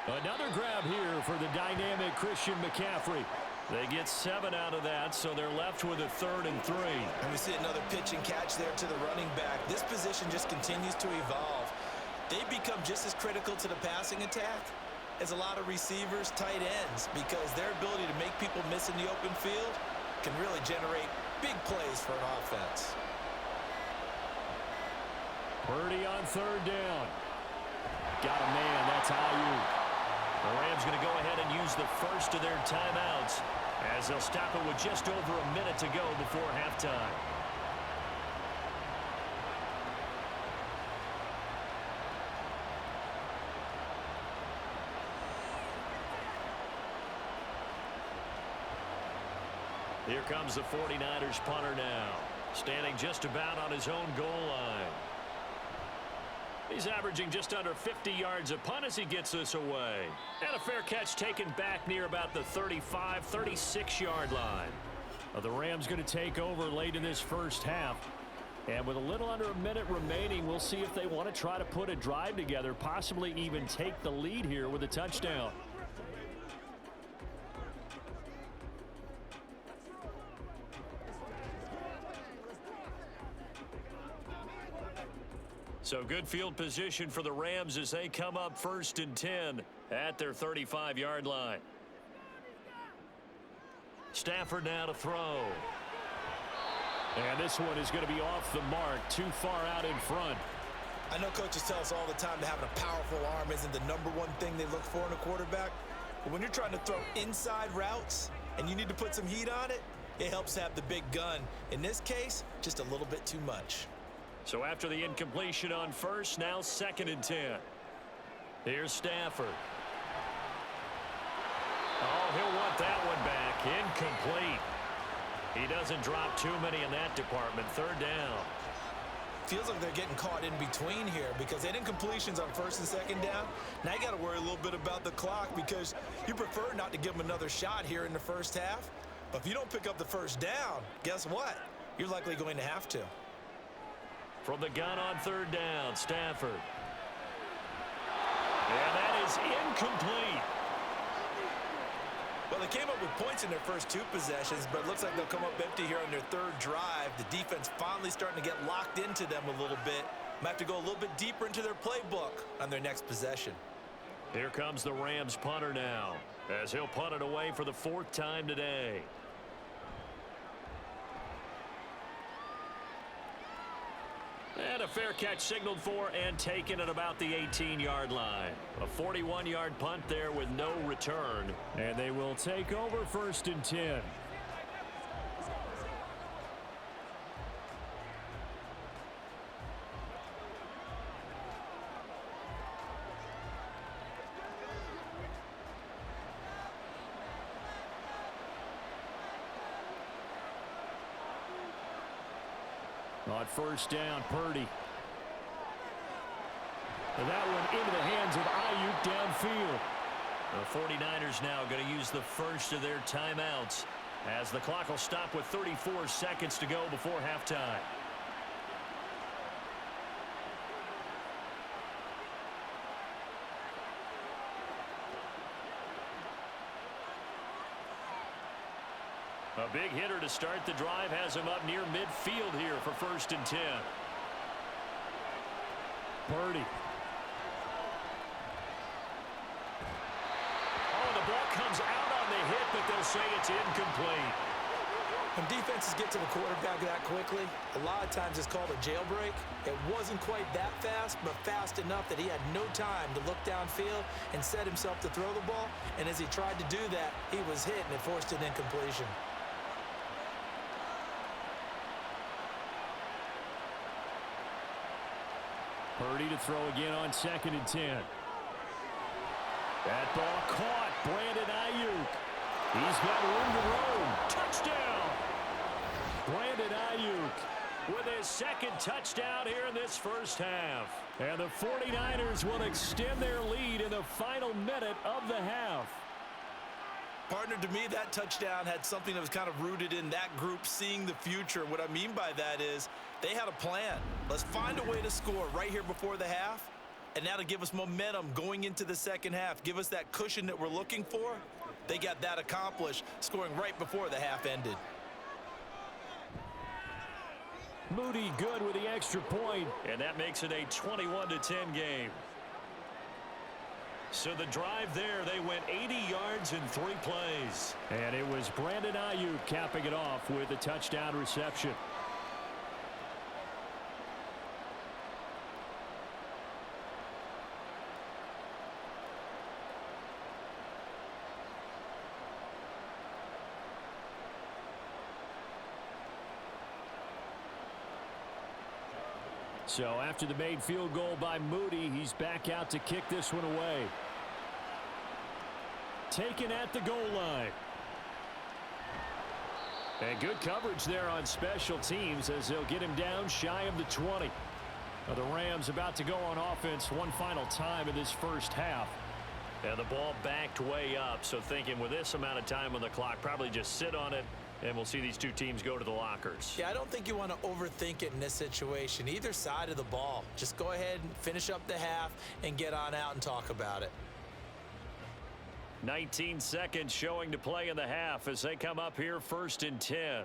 Another grab here for the dynamic Christian McCaffrey. They get 7 out of that, so they're left with a 3rd and 3. And we see another pitch and catch there to the running back. This position just continues to evolve. They become just as critical to the passing attack as a lot of receivers, tight ends, because their ability to make people miss in the open field can really generate big plays for an offense. Purdy on 3rd down. Got a man, that's Ayuk. The Rams going to go ahead and use the first of their timeouts as they'll stop it with just over a minute to go before halftime. Here comes the 49ers punter now, standing just about on his own goal line. He's averaging just under 50 yards a punt as he gets this away. And a fair catch taken back near about the 35, 36-yard line. The Rams going to take over late in this first half. And with a little under a minute remaining, we'll see if they want to try to put a drive together, possibly even take the lead here with a touchdown. So good field position for the Rams as they come up 1st and 10 at their 35-yard line. Stafford now to throw. And this one is going to be off the mark, too far out in front. I know coaches tell us all the time that having a powerful arm isn't the #1 thing they look for in a quarterback. But when you're trying to throw inside routes and you need to put some heat on it, it helps have the big gun. In this case, just a little bit too much. So after the incompletion on first, now 2nd and 10. Here's Stafford. Oh, he'll want that one back. Incomplete. He doesn't drop too many in that department. 3rd down. Feels like they're getting caught in between here because they had incompletions on 1st and 2nd down. Now you got to worry a little bit about the clock because you prefer not to give them another shot here in the first half. But if you don't pick up the 1st down, guess what? You're likely going to have to. From the gun on 3rd down, Stafford. And that is incomplete. Well, they came up with points in their first 2 possessions, but it looks like they'll come up empty here on their 3rd drive. The defense finally starting to get locked into them a little bit. Might have to go a little bit deeper into their playbook on their next possession. Here comes the Rams punter now, as he'll punt it away for the 4th time today. And a fair catch signaled for and taken at about the 18-yard line. A 41-yard punt there with no return. And they will take over 1st and 10. On 1st down, Purdy. And that one into the hands of Ayuk downfield. The 49ers now going to use the first of their timeouts as the clock will stop with 34 seconds to go before halftime. A big hitter to start the drive has him up near midfield here for 1st and 10. Purdy. Oh, the ball comes out on the hit, but they'll say it's incomplete. When defenses get to the quarterback that quickly, a lot of times it's called a jailbreak. It wasn't quite that fast, but fast enough that he had no time to look downfield and set himself to throw the ball. And as he tried to do that, he was hit and it forced an incompletion. Purdy to throw again on 2nd and 10. That ball caught. Brandon Ayuk. He's got room to roam. Touchdown. Brandon Ayuk with his 2nd touchdown here in this first half. And the 49ers will extend their lead in the final minute of the half. Partner, to me, that touchdown had something that was kind of rooted in that group seeing the future. What I mean by that is they had a plan. Let's find a way to score right here before the half, and that'll give us momentum going into the 2nd half, give us that cushion that we're looking for. They got that accomplished, scoring right before the half ended. Moody good with the extra point, and that makes it a 21-10 game. So the drive there, they went 80 yards in 3 plays. And it was Brandon Ayuk capping it off with a touchdown reception. So after the made field goal by Moody, he's back out to kick this one away. Taken at the goal line. And good coverage there on special teams as they'll get him down shy of the 20. Now the Rams about to go on offense one final time in this first half. And the ball backed way up, so thinking with this amount of time on the clock, probably just sit on it, and we'll see these two teams go to the lockers. Yeah, I don't think you want to overthink it in this situation. Either side of the ball. Just go ahead and finish up the half and get on out and talk about it. 19 seconds showing to play in the half as they come up here 1st and 10.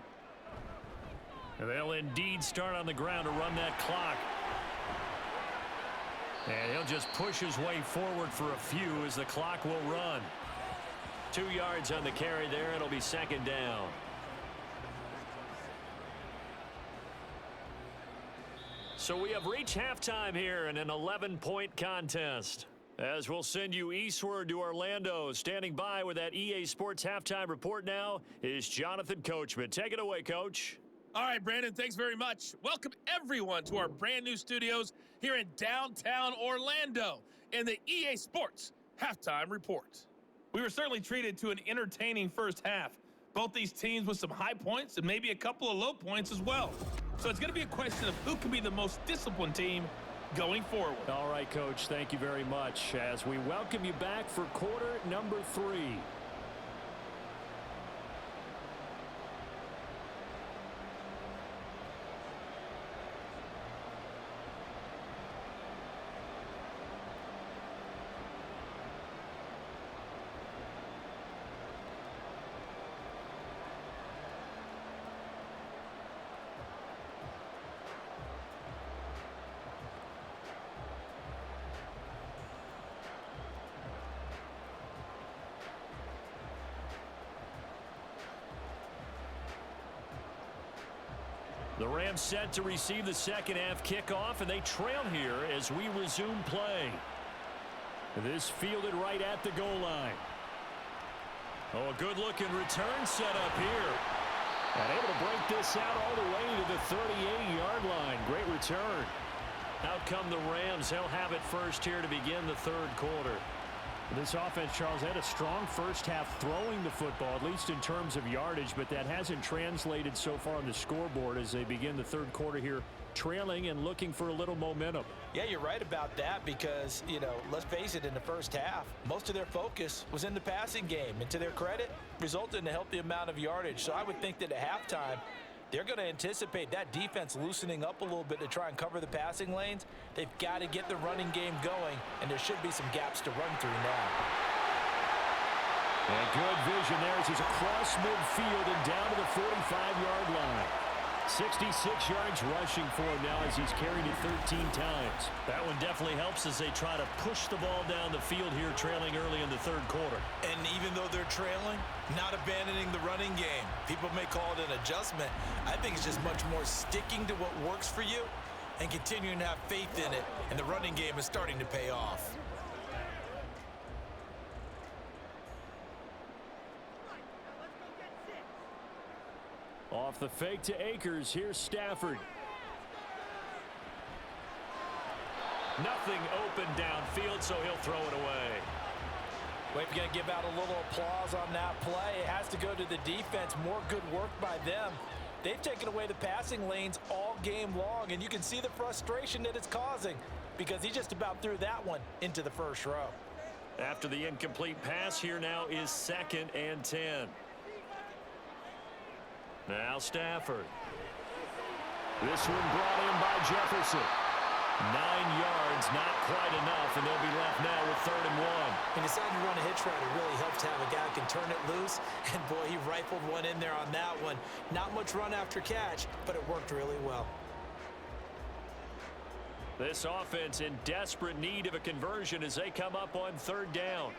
And they'll indeed start on the ground to run that clock. And he'll just push his way forward for a few as the clock will run. 2 yards on the carry there. It'll be second down. So we have reached halftime here in an 11-point contest. As we'll send you eastward to Orlando. Standing by with that EA Sports halftime report now is Jonathan Coachman. Take it away, Coach. All right, Brandon, thanks very much. Welcome, everyone, to our brand-new studios here in downtown Orlando in the EA Sports halftime report. We were certainly treated to an entertaining first half. Both these teams with some high points and maybe a couple of low points as well. So it's going to be a question of who can be the most disciplined team going forward. All right, Coach, thank you very much as we welcome you back for quarter number 3. The Rams set to receive the second half kickoff, and they trail here as we resume play. This fielded right at the goal line. Oh, a good-looking return set up here. And able to break this out all the way to the 38-yard line. Great return. Out come the Rams. They'll have it first here to begin the third quarter. This offense, Charles, had a strong first half throwing the football, at least in terms of yardage, but that hasn't translated so far on the scoreboard as they begin the third quarter here, trailing and looking for a little momentum. Yeah, you're right about that because, let's face it, in the first half, most of their focus was in the passing game. And to their credit, resulted in a healthy amount of yardage. So I would think that at halftime, they're going to anticipate that defense loosening up a little bit to try and cover the passing lanes. They've got to get the running game going, and there should be some gaps to run through now. And good vision there as he's across midfield and down to the 45-yard line. 66 yards rushing for him now as he's carried it 13 times. That one definitely helps as they try to push the ball down the field here, trailing early in the third quarter. And even though they're trailing, not abandoning the running game. People may call it an adjustment. I think it's just much more sticking to what works for you and continuing to have faith in it. And the running game is starting to pay off. Off the fake to Akers. Here's Stafford. Nothing open downfield, so he'll throw it away. We're going to give out a little applause on that play. It has to go to the defense. More good work by them. They've taken away the passing lanes all game long, and you can see the frustration that it's causing because he just about threw that one into the first row. After the incomplete pass, here now is 2nd and 10. Now Stafford. This one brought in by Jefferson. 9 yards, not quite enough, and they'll be left now with 3rd and 1. And deciding to run a hitch route, it really helps to have a guy who can turn it loose. And boy, he rifled one in there on that one. Not much run after catch, but it worked really well. This offense in desperate need of a conversion as they come up on 3rd down.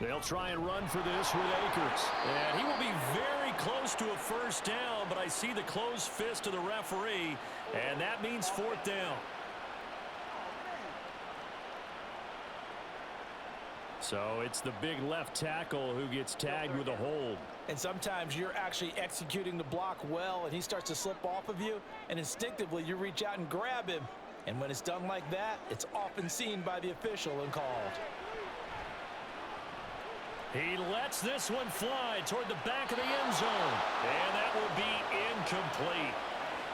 They'll try and run for this with Akers. And he will be very close to a first down, but I see the closed fist of the referee, and that means 4th down. So it's the big left tackle who gets tagged with a hold. And sometimes you're actually executing the block well, and he starts to slip off of you, and instinctively you reach out and grab him. And when it's done like that, it's often seen by the official and called. He lets this one fly toward the back of the end zone. And that will be incomplete.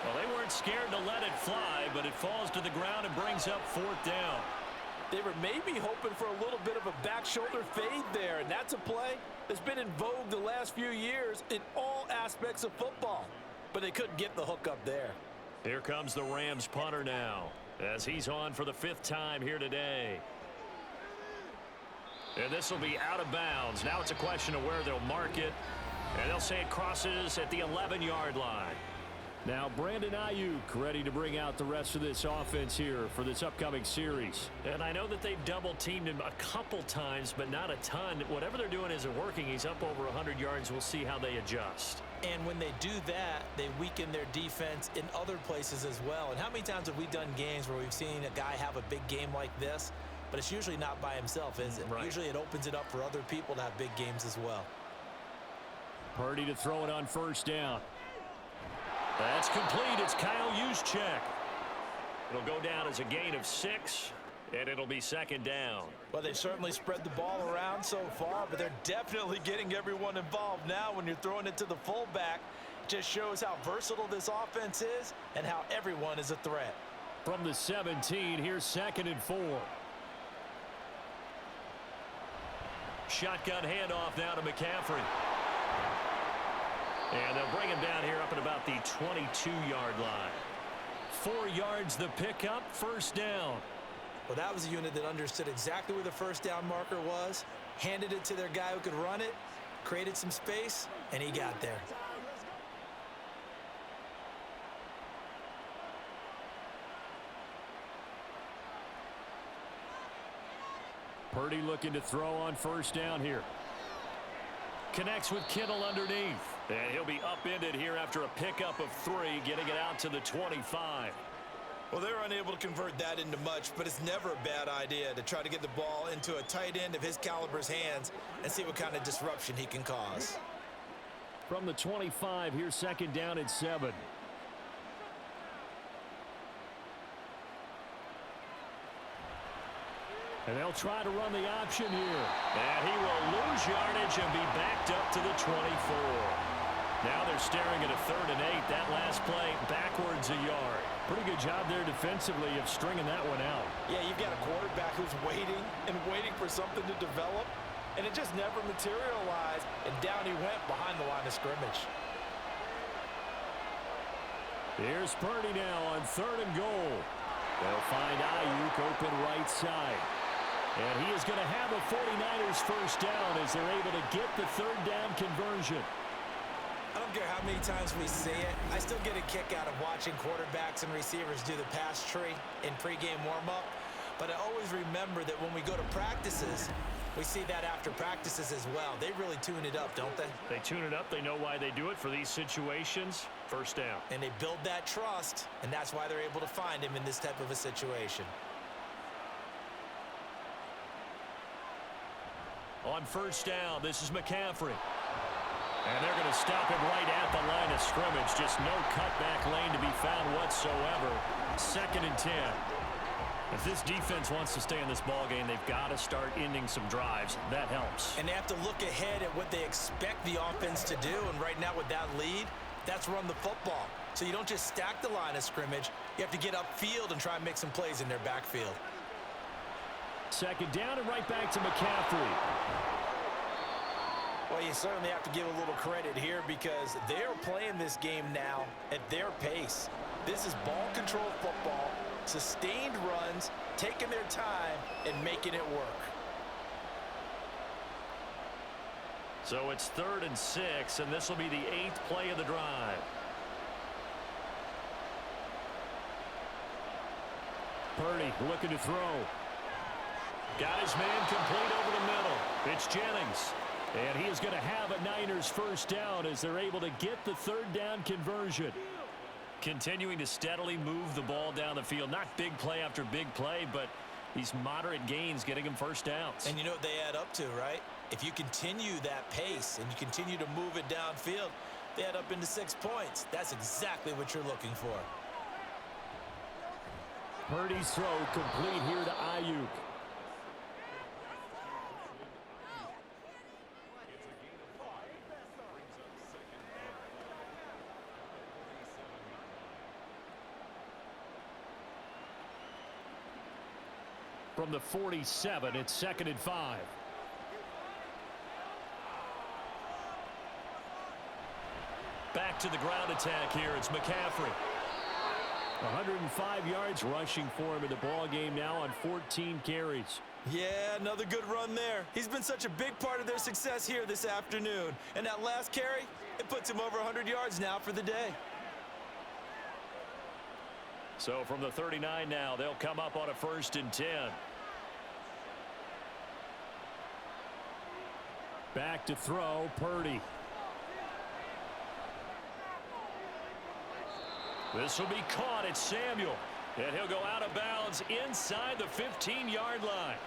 Well, they weren't scared to let it fly, but it falls to the ground and brings up 4th down. They were maybe hoping for a little bit of a back shoulder fade there, and that's a play that's been in vogue the last few years in all aspects of football. But they couldn't get the hook up there. Here comes the Rams punter now as he's on for the 5th time here today. And this will be out of bounds. Now it's a question of where they'll mark it. And they'll say it crosses at the 11-yard line. Now Brandon Ayuk ready to bring out the rest of this offense here for this upcoming series. And I know that they've double-teamed him a couple times, but not a ton. Whatever they're doing isn't working. He's up over 100 yards. We'll see how they adjust. And when they do that, they weaken their defense in other places as well. And how many times have we done games where we've seen a guy have a big game like this, but it's usually not by himself, is it? Right. Usually it opens it up for other people to have big games as well. Purdy to throw it on first down. That's complete. It's Kyle Juszczyk. It'll go down as a gain of 6, and it'll be second down. Well, they certainly spread the ball around so far, but they're definitely getting everyone involved now when you're throwing it to the fullback. Just shows how versatile this offense is and how everyone is a threat. From the 17, here's 2nd and 4. Shotgun handoff now to McCaffrey. And they'll bring him down here up at about the 22-yard line. 4 yards the pickup, first down. Well, that was a unit that understood exactly where the first down marker was, handed it to their guy who could run it, created some space, and he got there. Purdy looking to throw on first down here. Connects with Kittle underneath. And he'll be upended here after a pickup of 3, getting it out to the 25. Well, they're unable to convert that into much, but it's never a bad idea to try to get the ball into a tight end of his caliber's hands and see what kind of disruption he can cause. From the 25, here's 2nd down and 7. And they'll try to run the option here. And he will lose yardage and be backed up to the 24. Now they're staring at a 3rd and 8. That last play backwards a yard. Pretty good job there defensively of stringing that one out. Yeah, you've got a quarterback who's waiting and waiting for something to develop, and it just never materialized, and down he went behind the line of scrimmage. Here's Purdy now on 3rd and goal. They'll find Ayuk open right side. And he is going to have a 49ers first down as they're able to get the 3rd down conversion. I don't care how many times we see it. I still get a kick out of watching quarterbacks and receivers do the pass tree in pregame warm-up. But I always remember that when we go to practices, we see that after practices as well. They really tune it up, don't they? They tune it up. They know why they do it for these situations. First down. And they build that trust, and that's why they're able to find him in this type of a situation. On first down, this is McCaffrey. And they're going to stop him right at the line of scrimmage. Just no cutback lane to be found whatsoever. 2nd and 10. If this defense wants to stay in this ballgame, they've got to start ending some drives. That helps. And they have to look ahead at what they expect the offense to do. And right now with that lead, that's run the football. So you don't just stack the line of scrimmage. You have to get upfield and try and make some plays in their backfield. 2nd down and right back to McCaffrey. Well, you certainly have to give a little credit here because they're playing this game now at their pace. This is ball control football, sustained runs, taking their time, and making it work. So it's 3rd and 6, and this will be the 8th play of the drive. Purdy looking to throw. Got his man complete over the middle. It's Jennings. And he is going to have a Niners first down as they're able to get the 3rd down conversion. Continuing to steadily move the ball down the field. Not big play after big play, but these moderate gains getting them first downs. And you know what they add up to, right? If you continue that pace and you continue to move it downfield, they add up into 6 points. That's exactly what you're looking for. Purdy's throw complete here to Ayuk. From the 47, it's 2nd and 5. Back to the ground attack here. It's McCaffrey. 105 yards rushing for him in the ball game now on 14 carries. Yeah, another good run there. He's been such a big part of their success here this afternoon. And that last carry, it puts him over 100 yards now for the day. So from the 39 now, they'll come up on a 1st and 10. Back to throw, Purdy. This will be caught. It's Samuel. And he'll go out of bounds inside the 15-yard line.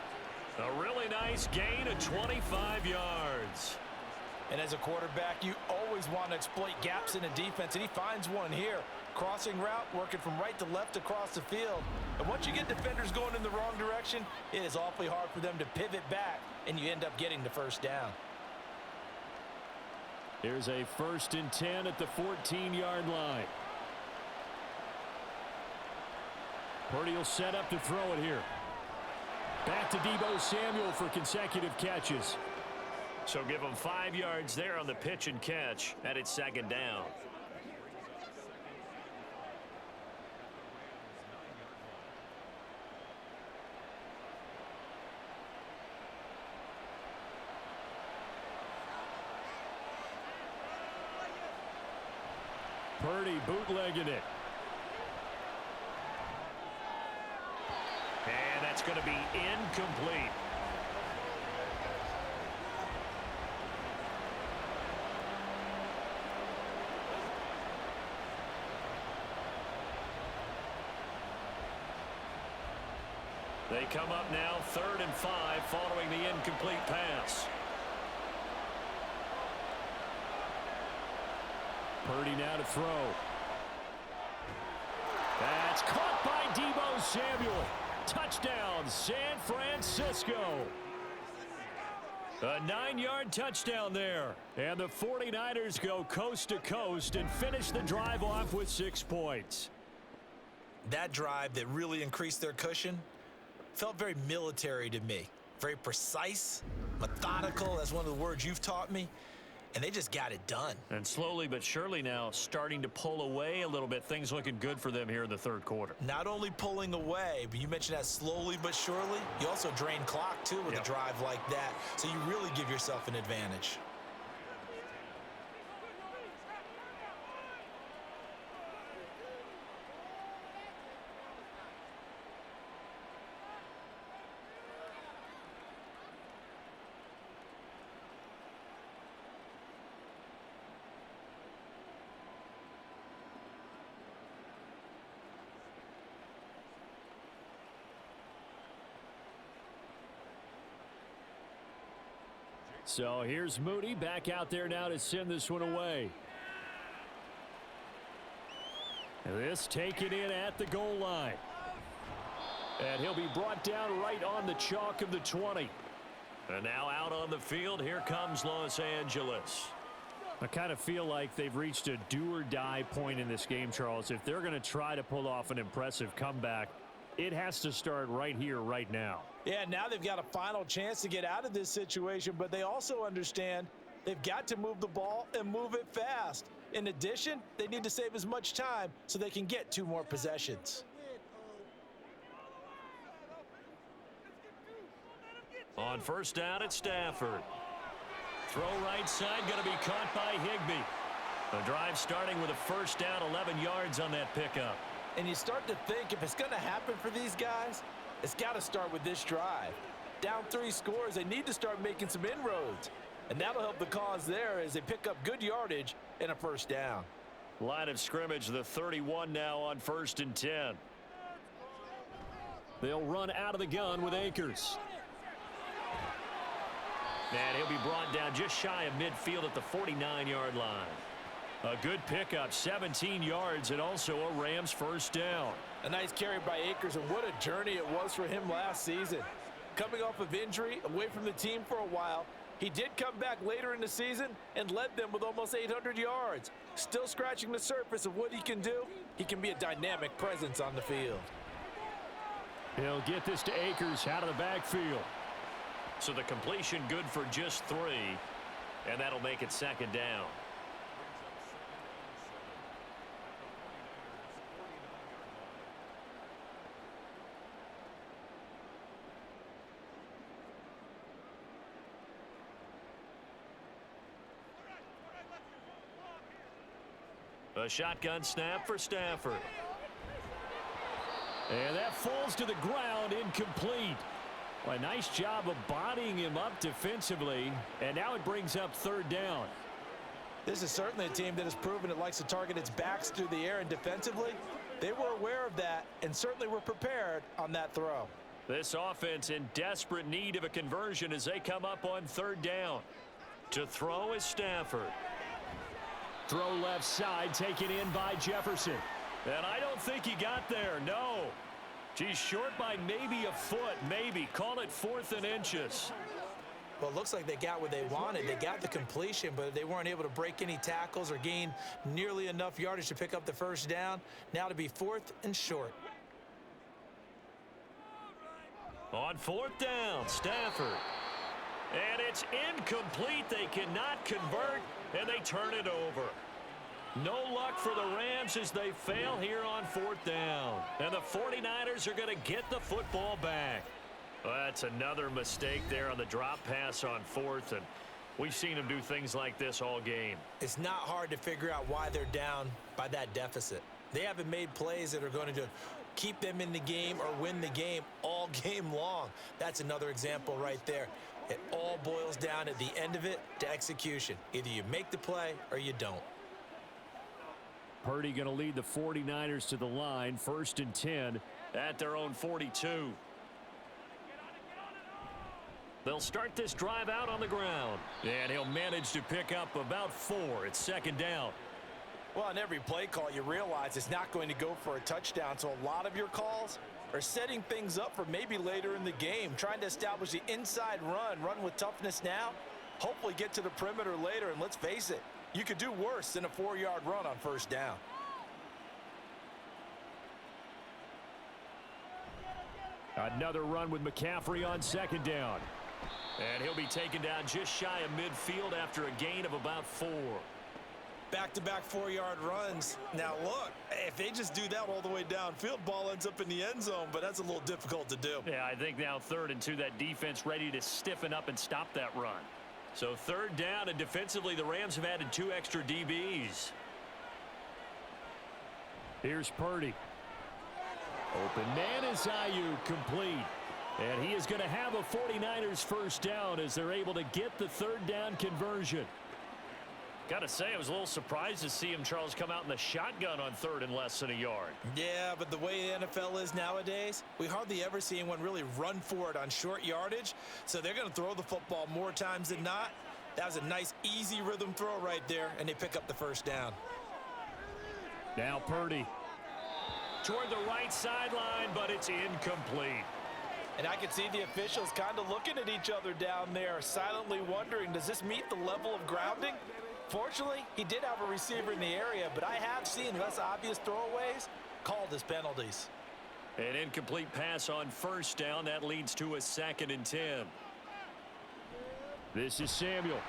A really nice gain of 25 yards. And as a quarterback, you always want to exploit gaps in the defense, and he finds one here. Crossing route, working from right to left across the field. And once you get defenders going in the wrong direction, it is awfully hard for them to pivot back, and you end up getting the first down. Here's a 1st and 10 at the 14-yard line. Purdy will set up to throw it here. Back to Deebo Samuel for consecutive catches. So give him 5 yards there on the pitch and catch, and it's 2nd down. Purdy bootlegging it. And that's going to be incomplete. They come up now 3rd and 5 following the incomplete pass. Purdy now to throw. That's caught by Deebo Samuel. Touchdown, San Francisco. A 9-yard touchdown there. And the 49ers go coast to coast and finish the drive off with 6 points. That drive that really increased their cushion felt very military to me. Very precise, methodical. That's one of the words you've taught me. And they just got it done. And slowly but surely now starting to pull away a little bit. Things looking good for them here in the 3rd quarter. Not only pulling away, but you mentioned that slowly but surely. You also drain clock, too, with a drive like that. So you really give yourself an advantage. So here's Moody back out there now to send this one away. And this taken in at the goal line. And he'll be brought down right on the chalk of the 20. And now out on the field, here comes Los Angeles. I kind of feel like they've reached a do-or-die point in this game, Charles. If they're going to try to pull off an impressive comeback, it has to start right here, right now. Yeah, now they've got a final chance to get out of this situation, but they also understand they've got to move the ball and move it fast. In addition, they need to save as much time so they can get 2 more possessions. On 1st down at Stafford. Throw right side, going to be caught by Higbee. The drive starting with a 1st down, 11 yards on that pickup. And you start to think if it's going to happen for these guys, it's got to start with this drive. Down 3 scores, they need to start making some inroads. And that'll help the cause there as they pick up good yardage and a 1st down. Line of scrimmage, the 31 now on 1st and 10. They'll run out of the gun with Akers. And he'll be brought down just shy of midfield at the 49-yard line. A good pickup, 17 yards, and also a Rams 1st down. A nice carry by Akers, and what a journey it was for him last season. Coming off of injury, away from the team for a while, he did come back later in the season and led them with almost 800 yards. Still scratching the surface of what he can do. He can be a dynamic presence on the field. He'll get this to Akers out of the backfield. So the completion good for just 3, and that'll make it 2nd down. A shotgun snap for Stafford. And that falls to the ground, incomplete. Well, a nice job of bodying him up defensively, and now it brings up third down. This is certainly a team that has proven it likes to target its backs through the air, and defensively, they were aware of that and certainly were prepared on that throw. This offense in desperate need of a conversion as they come up on third down. To throw is Stafford. Throw left side, taken in by Jefferson. And I don't think he got there, no. He's short by maybe a foot, maybe. Call it 4th and inches. Well, it looks like they got what they wanted. They got the completion, but they weren't able to break any tackles or gain nearly enough yardage to pick up the first down. Now to be 4th and short. On 4th down, Stafford. And it's incomplete. They cannot convert, and they turn it over. No luck for the Rams as they fail here on 4th down. And the 49ers are going to get the football back. Well, that's another mistake there on the drop pass on 4th, and we've seen them do things like this all game. It's not hard to figure out why they're down by that deficit. They haven't made plays that are going to keep them in the game or win the game all game long. That's another example right there. It all boils down at the end of it to execution. Either you make the play or you don't. Purdy going to lead the 49ers to the line, 1st and 10 at their own 42. They'll start this drive out on the ground, and he'll manage to pick up about 4. It's 2nd down. Well, on every play call, you realize it's not going to go for a touchdown, so a lot of your calls are setting things up for maybe later in the game, trying to establish the inside run with toughness now, hopefully get to the perimeter later, and let's face it, you could do worse than a 4-yard run on 1st down. Another run with McCaffrey on 2nd down. And he'll be taken down just shy of midfield after a gain of about 4. Back-to-back 4-yard runs. Now, look, if they just do that all the way downfield, ball ends up in the end zone, but that's a little difficult to do. Yeah, I think now 3rd and 2, that defense ready to stiffen up and stop that run. So 3rd down, and defensively, the Rams have added 2 extra DBs. Here's Purdy. Open man is Ayuk, complete. And he is going to have a 49ers first down as they're able to get the 3rd down conversion. Got to say, I was a little surprised to see him, Charles, come out in the shotgun on 3rd and less than a yard. Yeah, but the way the NFL is nowadays, we hardly ever see anyone really run for it on short yardage. So they're going to throw the football more times than not. That was a nice, easy rhythm throw right there, and they pick up the first down. Now Purdy toward the right sideline, but it's incomplete. And I can see the officials kind of looking at each other down there, silently wondering, does this meet the level of grounding? Fortunately, he did have a receiver in the area, but I have seen less obvious throwaways called as penalties. An incomplete pass on 1st down. That leads to a 2nd and 10. This is Samuel.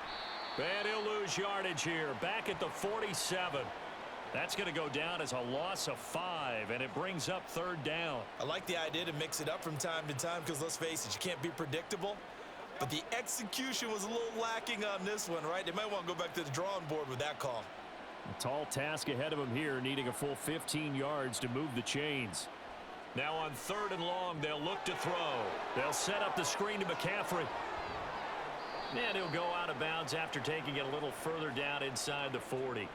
And he'll lose yardage here. Back at the 47. That's going to go down as a loss of 5, and it brings up 3rd down. I like the idea to mix it up from time to time because, let's face it, you can't be predictable. But the execution was a little lacking on this one, right? They might want to go back to the drawing board with that call. A tall task ahead of him here, needing a full 15 yards to move the chains. Now on 3rd and long, they'll look to throw. They'll set up the screen to McCaffrey. And he'll go out of bounds after taking it a little further down inside the 40.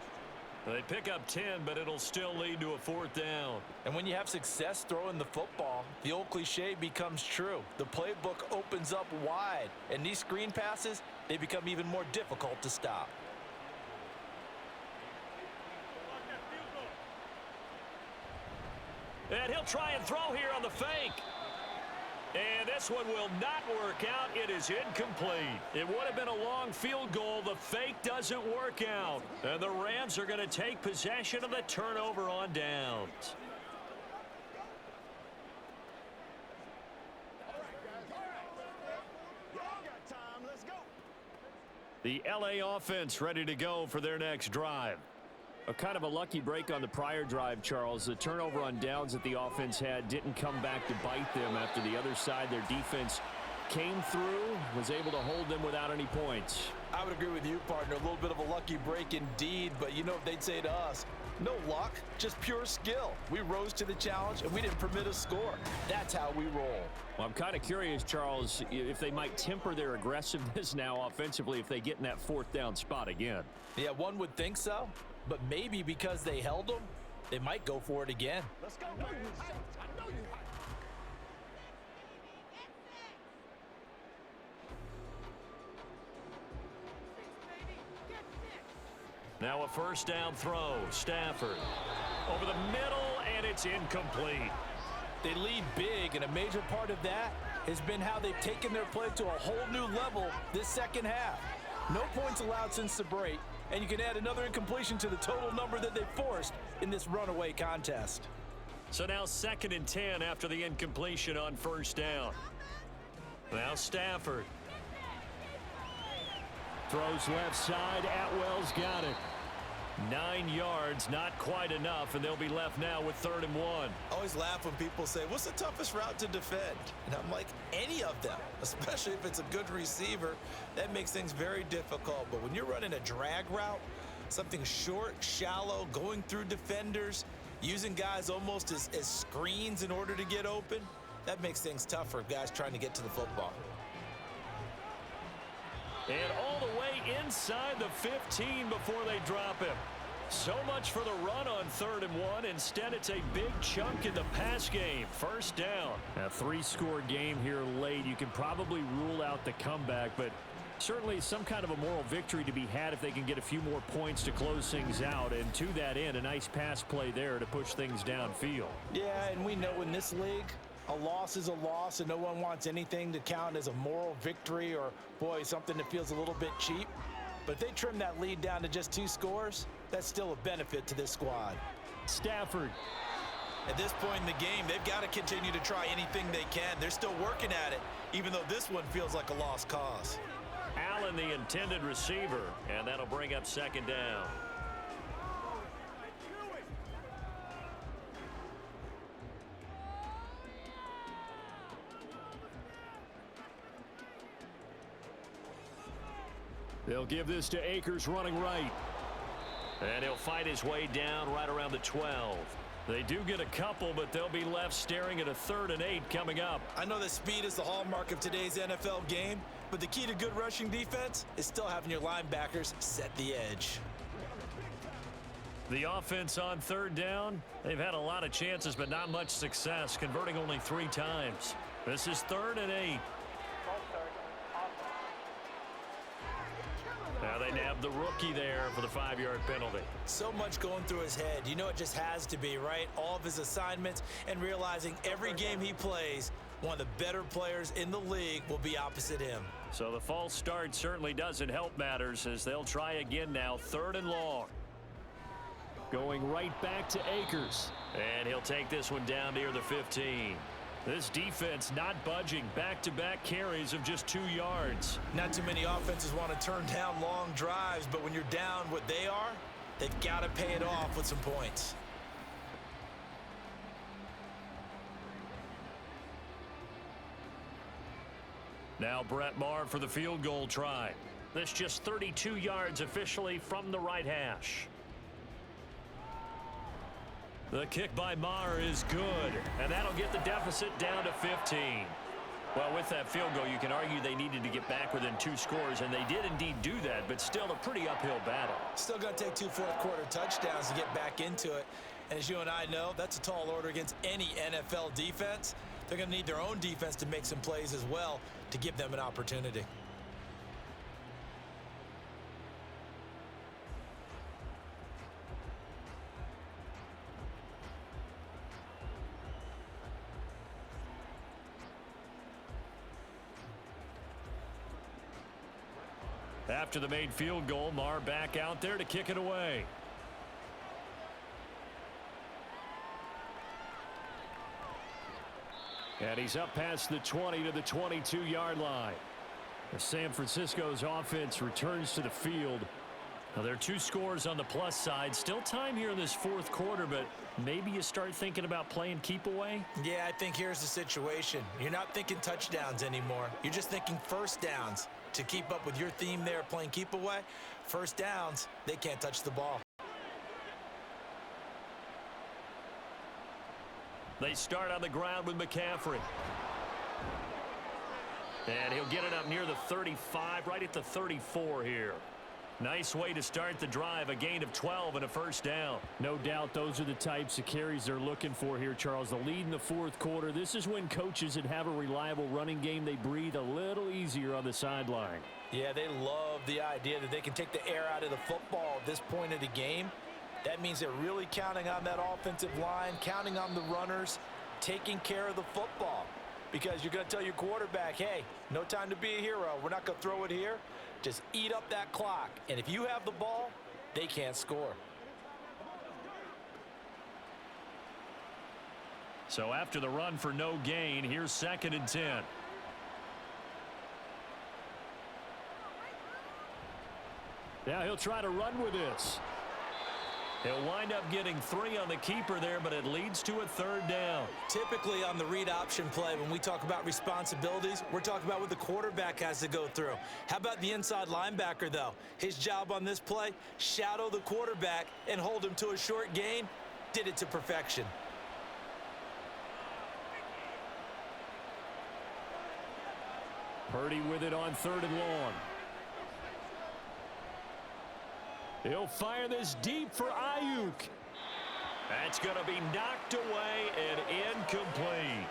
They pick up 10, but it'll still lead to a 4th down. And when you have success throwing the football, the old cliche becomes true. The playbook opens up wide, and these screen passes, they become even more difficult to stop. And he'll try and throw here on the fake. And this one will not work out. It is incomplete. It would have been a long field goal. The fake doesn't work out. And the Rams are going to take possession of the turnover on downs. The LA offense ready to go for their next drive. A kind of a lucky break on the prior drive, Charles. The turnover on downs that the offense had didn't come back to bite them after the other side. Their defense came through, was able to hold them without any points. I would agree with you, partner. A little bit of a lucky break indeed, but you know what they'd say to us? No luck, just pure skill. We rose to the challenge, and we didn't permit a score. That's how we roll. Well, I'm kind of curious, Charles, if they might temper their aggressiveness now offensively if they get in that fourth down spot again. Yeah, one would think so, but maybe because they held them, they might go for it again. Let's go. I know you. Now a first down throw. Stafford over the middle, and it's incomplete. They lead big, and a major part of that has been how they've taken their play to a whole new level this second half. No points allowed since the break, and you can add another incompletion to the total number that they forced in this runaway contest. So now 2nd and 10 after the incompletion on first down. Now Stafford. Throws left side. Atwell's got it. 9 yards, not quite enough, and they'll be left now with 3rd and 1. I always laugh when people say, what's the toughest route to defend? And I'm like, any of them, especially if it's a good receiver. That makes things very difficult. But when you're running a drag route, something short, shallow, going through defenders, using guys almost as screens in order to get open, that makes things tough for guys trying to get to the football. And all the way inside the 15 before they drop him. So much for the run on 3rd and 1. Instead, it's a big chunk in the pass game. First down. A 3-score game here late. You can probably rule out the comeback, but certainly some kind of a moral victory to be had if they can get a few more points to close things out. And to that end, a nice pass play there to push things downfield. Yeah, and we know in this league, a loss is a loss, and no one wants anything to count as a moral victory or, boy, something that feels a little bit cheap. But if they trim that lead down to just 2 scores, that's still a benefit to this squad. Stafford. At this point in the game, they've got to continue to try anything they can. They're still working at it, even though this one feels like a lost cause. Allen, the intended receiver, and that'll bring up 2nd down. They'll give this to Akers running right. And he'll fight his way down right around the 12. They do get a couple, but they'll be left staring at a 3rd and 8 coming up. I know that speed is the hallmark of today's NFL game, but the key to good rushing defense is still having your linebackers set the edge. The offense on 3rd down, they've had a lot of chances, but not much success, converting only 3 times. This is 3rd and 8. Now they nab the rookie there for the 5-yard penalty. So much going through his head. You know it just has to be, right? All of his assignments and realizing every game he plays, one of the better players in the league will be opposite him. So the false start certainly doesn't help matters as they'll try again now, 3rd and long. Going right back to Akers. And he'll take this one down near the 15. This defense not budging. Back-to-back carries of just 2 yards. Not too many offenses want to turn down long drives, but when you're down what they are, they've got to pay it off with some points. Now Brett Maher for the field goal try. This just 32 yards officially from the right hash. The kick by Maher is good, and that'll get the deficit down to 15. Well, with that field goal, you can argue they needed to get back within 2 scores, and they did indeed do that, but still a pretty uphill battle. Still going to take 2 fourth-quarter touchdowns to get back into it. And as you and I know, that's a tall order against any NFL defense. They're going to need their own defense to make some plays as well to give them an opportunity. After the made field goal, Maher back out there to kick it away. And he's up past the 20 to the 22-yard line. As San Francisco's offense returns to the field, Well, there are 2 scores on the plus side. Still time here in this fourth quarter, but maybe you start thinking about playing keep away? Yeah, I think here's the situation. You're not thinking touchdowns anymore. You're just thinking first downs. To keep up with your theme there, playing keep away, first downs, they can't touch the ball. They start on the ground with McCaffrey. And he'll get it up near the 35, right at the 34 here. Nice way to start the drive, a gain of 12 and a first down. No doubt those are the types of carries they're looking for here, Charles. The lead in the fourth quarter. This is when coaches that have a reliable running game, they breathe a little easier on the sideline. Yeah, they love the idea that they can take the air out of the football at this point of the game. That means they're really counting on that offensive line, counting on the runners, taking care of the football. Because you're going to tell your quarterback, hey, no time to be a hero. We're not going to throw it here. Just eat up that clock. And if you have the ball, they can't score. So after the run for no gain, here's 2nd and 10. Now he'll try to run with this. He'll wind up getting 3 on the keeper there, but it leads to a 3rd down. Typically on the read option play, when we talk about responsibilities, we're talking about what the quarterback has to go through. How about the inside linebacker, though? His job on this play, shadow the quarterback and hold him to a short gain. Did it to perfection. Purdy with it on 3rd and long. He'll fire this deep for Ayuk. That's going to be knocked away and incomplete.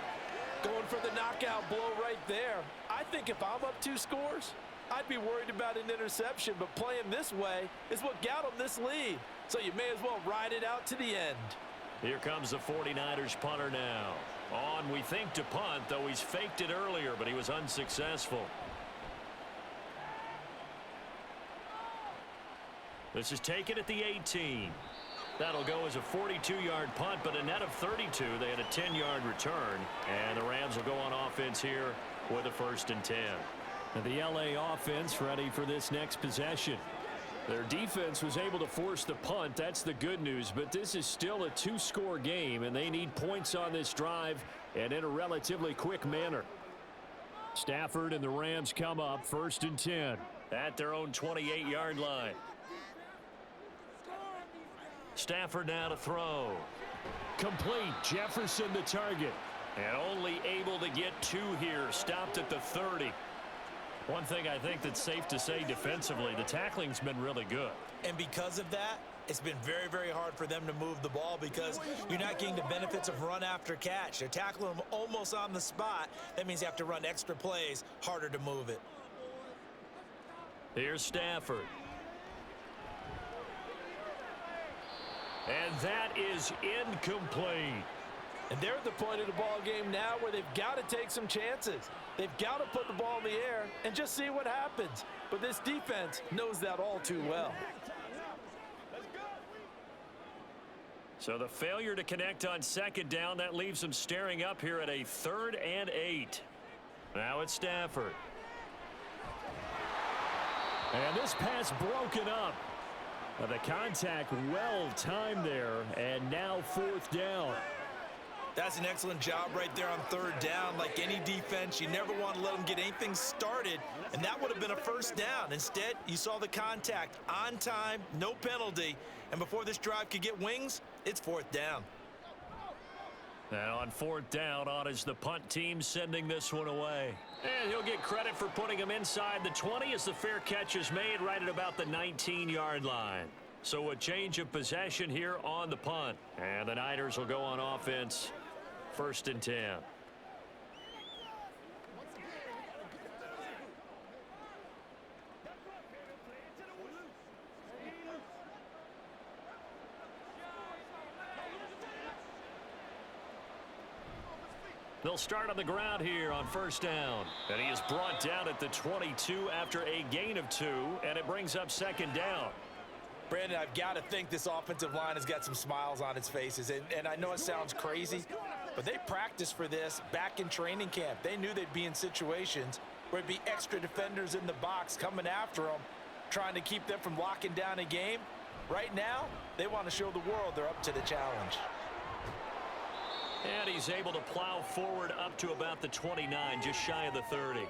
Going for the knockout blow right there. I think if I'm up 2 scores, I'd be worried about an interception, but playing this way is what got them this lead. So you may as well ride it out to the end. Here comes the 49ers punter now. On, we think, to punt, though he's faked it earlier, but he was unsuccessful. This is taken at the 18. That'll go as a 42-yard punt, but a net of 32. They had a 10-yard return, and the Rams will go on offense here with a 1st and 10. And the LA offense ready for this next possession. Their defense was able to force the punt. That's the good news, but this is still a 2-score game, and they need points on this drive and in a relatively quick manner. Stafford and the Rams come up 1st and 10. At their own 28-yard line. Stafford now to throw. Complete. Jefferson the target. And only able to get 2 here. Stopped at the 30. One thing I think that's safe to say defensively, the tackling's been really good. And because of that, it's been very, very hard for them to move the ball because you're not getting the benefits of run after catch. They're tackling them almost on the spot. That means you have to run extra plays, harder to move it. Here's Stafford. And that is incomplete. And they're at the point of the ball game now where they've got to take some chances. They've got to put the ball in the air and just see what happens. But this defense knows that all too well. So the failure to connect on 2nd down, that leaves them staring up here at a 3rd and 8. Now it's Stafford. And this pass broken up. The contact well timed there, and now 4th down. That's an excellent job right there on 3rd down. Like any defense, you never want to let them get anything started, and that would have been a 1st down. Instead, you saw the contact on time, no penalty, and before this drive could get wings, it's 4th down. And on 4th down, on is the punt team sending this one away. And he'll get credit for putting him inside the 20 as the fair catch is made right at about the 19-yard line. So a change of possession here on the punt. And the Niners will go on offense, 1st and 10. They'll start on the ground here on 1st down. And he is brought down at the 22 after a gain of 2, and it brings up 2nd down. Brandon, I've got to think this offensive line has got some smiles on its faces. And I know it sounds crazy, but they practiced for this back in training camp. They knew they'd be in situations where it'd be extra defenders in the box coming after them. trying to keep them from locking down a game. Right now, they want to show the world they're up to the challenge. And he's able to plow forward up to about the 29, just shy of the 30.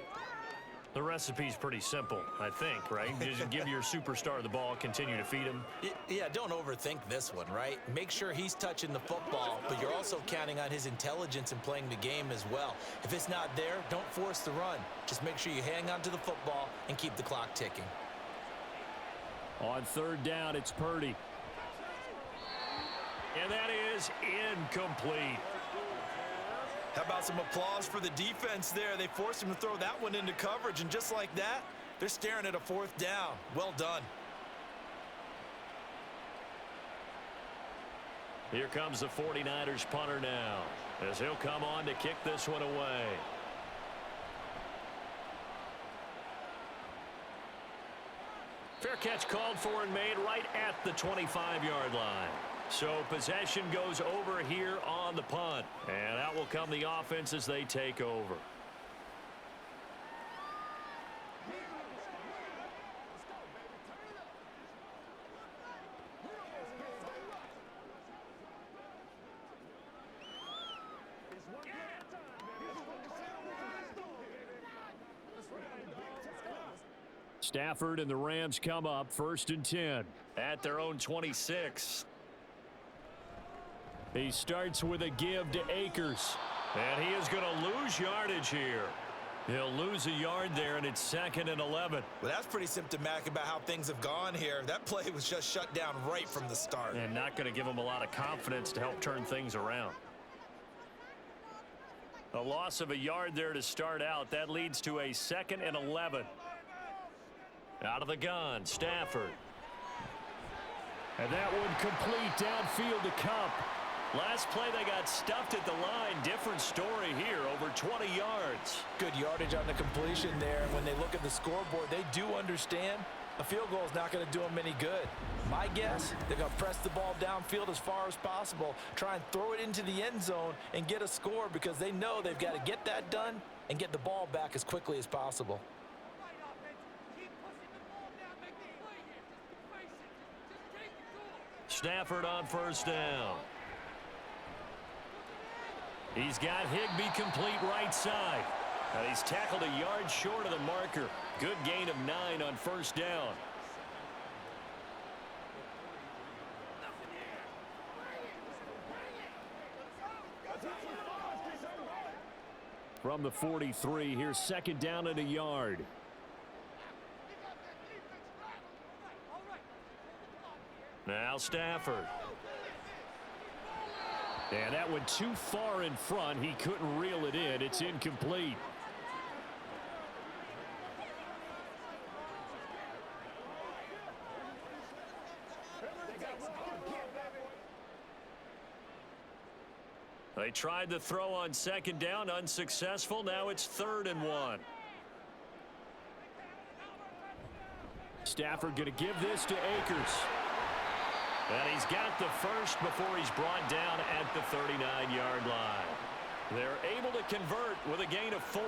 The recipe's pretty simple, I think, right? Just give your superstar the ball, continue to feed him. Yeah, don't overthink this one, right? Make sure he's touching the football, but you're also counting on his intelligence in playing the game as well. If it's not there, don't force the run. Just make sure you hang on to the football and keep the clock ticking. On third down, it's Purdy. And that is incomplete. How about some applause for the defense there? They forced him to throw that one into coverage, and just like that, they're staring at a fourth down. Well done. Here comes the 49ers punter now, as he'll come on to kick this one away. Fair catch called for and made right at the 25-yard line. So possession goes over here on the punt. And out will come the offense as they take over. Stafford and the Rams come up 1st and 10 At their own 26. He starts with a give to Akers. And he is going to lose yardage here. He'll lose a yard there, and it's 2nd and 11. Well, that's pretty symptomatic about how things have gone here. That play was just shut down right from the start. And not going to give him a lot of confidence to help turn things around. A loss of a yard there to start out. That leads to a 2nd and 11. Out of the gun, Stafford. And that one complete downfield to Cup. Last play, they got stuffed at the line. Different story here, over 20 yards. Good yardage on the completion there. When they look at the scoreboard, they do understand a field goal is not going to do them any good. My guess, they're going to press the ball downfield as far as possible, try and throw it into the end zone and get a score because they know they've got to get that done and get the ball back as quickly as possible. Stafford on 1st down. He's got Higbee complete right side. And he's tackled a yard short of the marker. Good gain of 9 on 1st down. From the 43, here's 2nd down and a yard. Now Stafford. And that went too far in front. He couldn't reel it in. It's incomplete. They tried to throw on 2nd down, unsuccessful. Now it's 3rd and 1. Stafford going to give this to Akers. And he's got the first before he's brought down at the 39-yard line. They're able to convert with a gain of 4.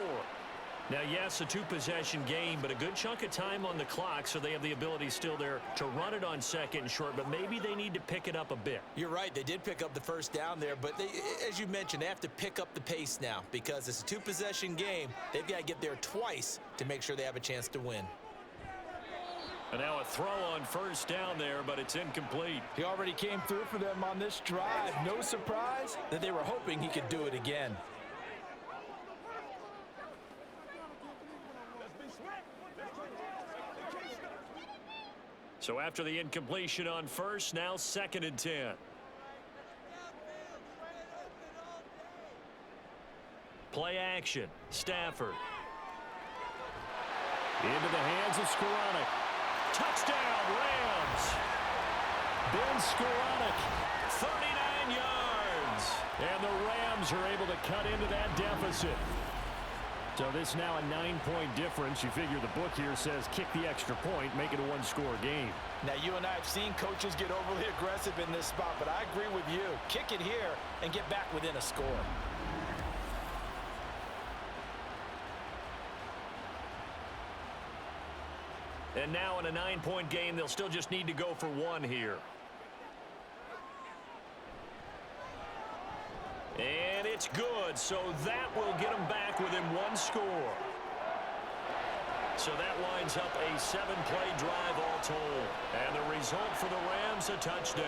Now, yes, a 2-possession game, but a good chunk of time on the clock, so they have the ability still there to run it on 2nd and short, but maybe they need to pick it up a bit. You're right. They did pick up the 1st down there, but they, as you mentioned, they have to pick up the pace now because it's a 2-possession game. They've got to get there twice to make sure they have a chance to win. And now a throw on 1st down there, but it's incomplete. He already came through for them on this drive. No surprise that they were hoping he could do it again. So after the incompletion on 1st, now 2nd and 10. Play action. Stafford. Into the hands of Skoranek. Touchdown, Rams. Ben Skoranek. 39 yards. And the Rams are able to cut into that deficit. So this now a 9-point difference. You figure the book here says kick the extra point, make it a 1-score game. Now, you and I have seen coaches get overly aggressive in this spot, but I agree with you. Kick it here and get back within a score. And now in a 9-point game, they'll still just need to go for one here. And it's good, so that will get them back within one score. So that winds up a 7-play drive all told. And the result for the Rams, a touchdown.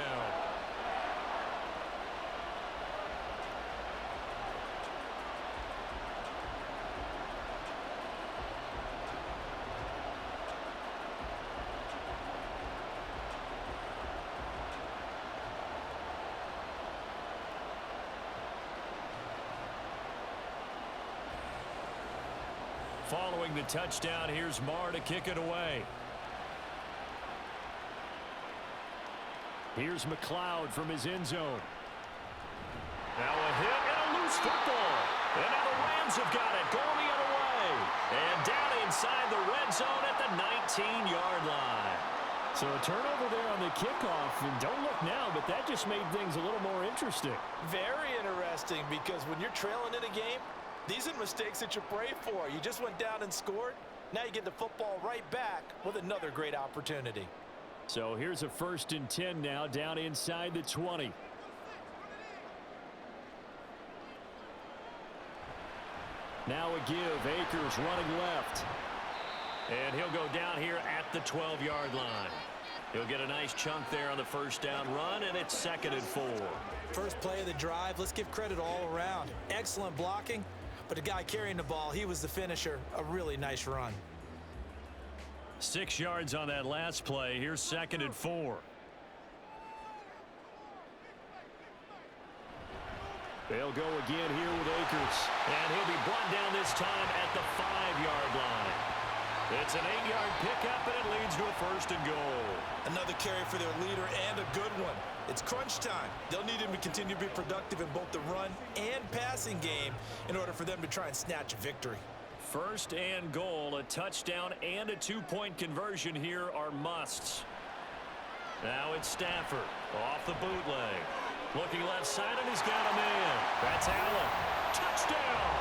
Following the touchdown, here's Marr to kick it away. Here's McLeod from his end zone. Now a hit and a loose football. And now the Rams have got it, going the other way. And down inside the red zone at the 19-yard line. So a turnover there on the kickoff, and don't look now, but that just made things a little more interesting. Very interesting, because when you're trailing in a game, these are mistakes that you pray for. You just went down and scored. Now you get the football right back with another great opportunity. So here's a 1st and 10 now, down inside the 20. Now a give. Akers running left. And he'll go down here at the 12-yard line. He'll get a nice chunk there on the first down run, and it's 2nd and 4. First play of the drive, let's give credit all around. Excellent blocking, but the guy carrying the ball, he was the finisher. A really nice run. 6 yards on that last play. Here's 2nd and 4. They'll go again here with Akers. And he'll be brought down this time at the 5-yard line. It's an 8-yard pickup, and it leads to a 1st and goal. Another carry for their leader, and a good one. It's crunch time. They'll need him to continue to be productive in both the run and passing game in order for them to try and snatch a victory. 1st and goal, a touchdown and a 2-point conversion here are musts. Now it's Stafford off the bootleg. Looking left side, and he's got a man. That's Allen. Touchdown!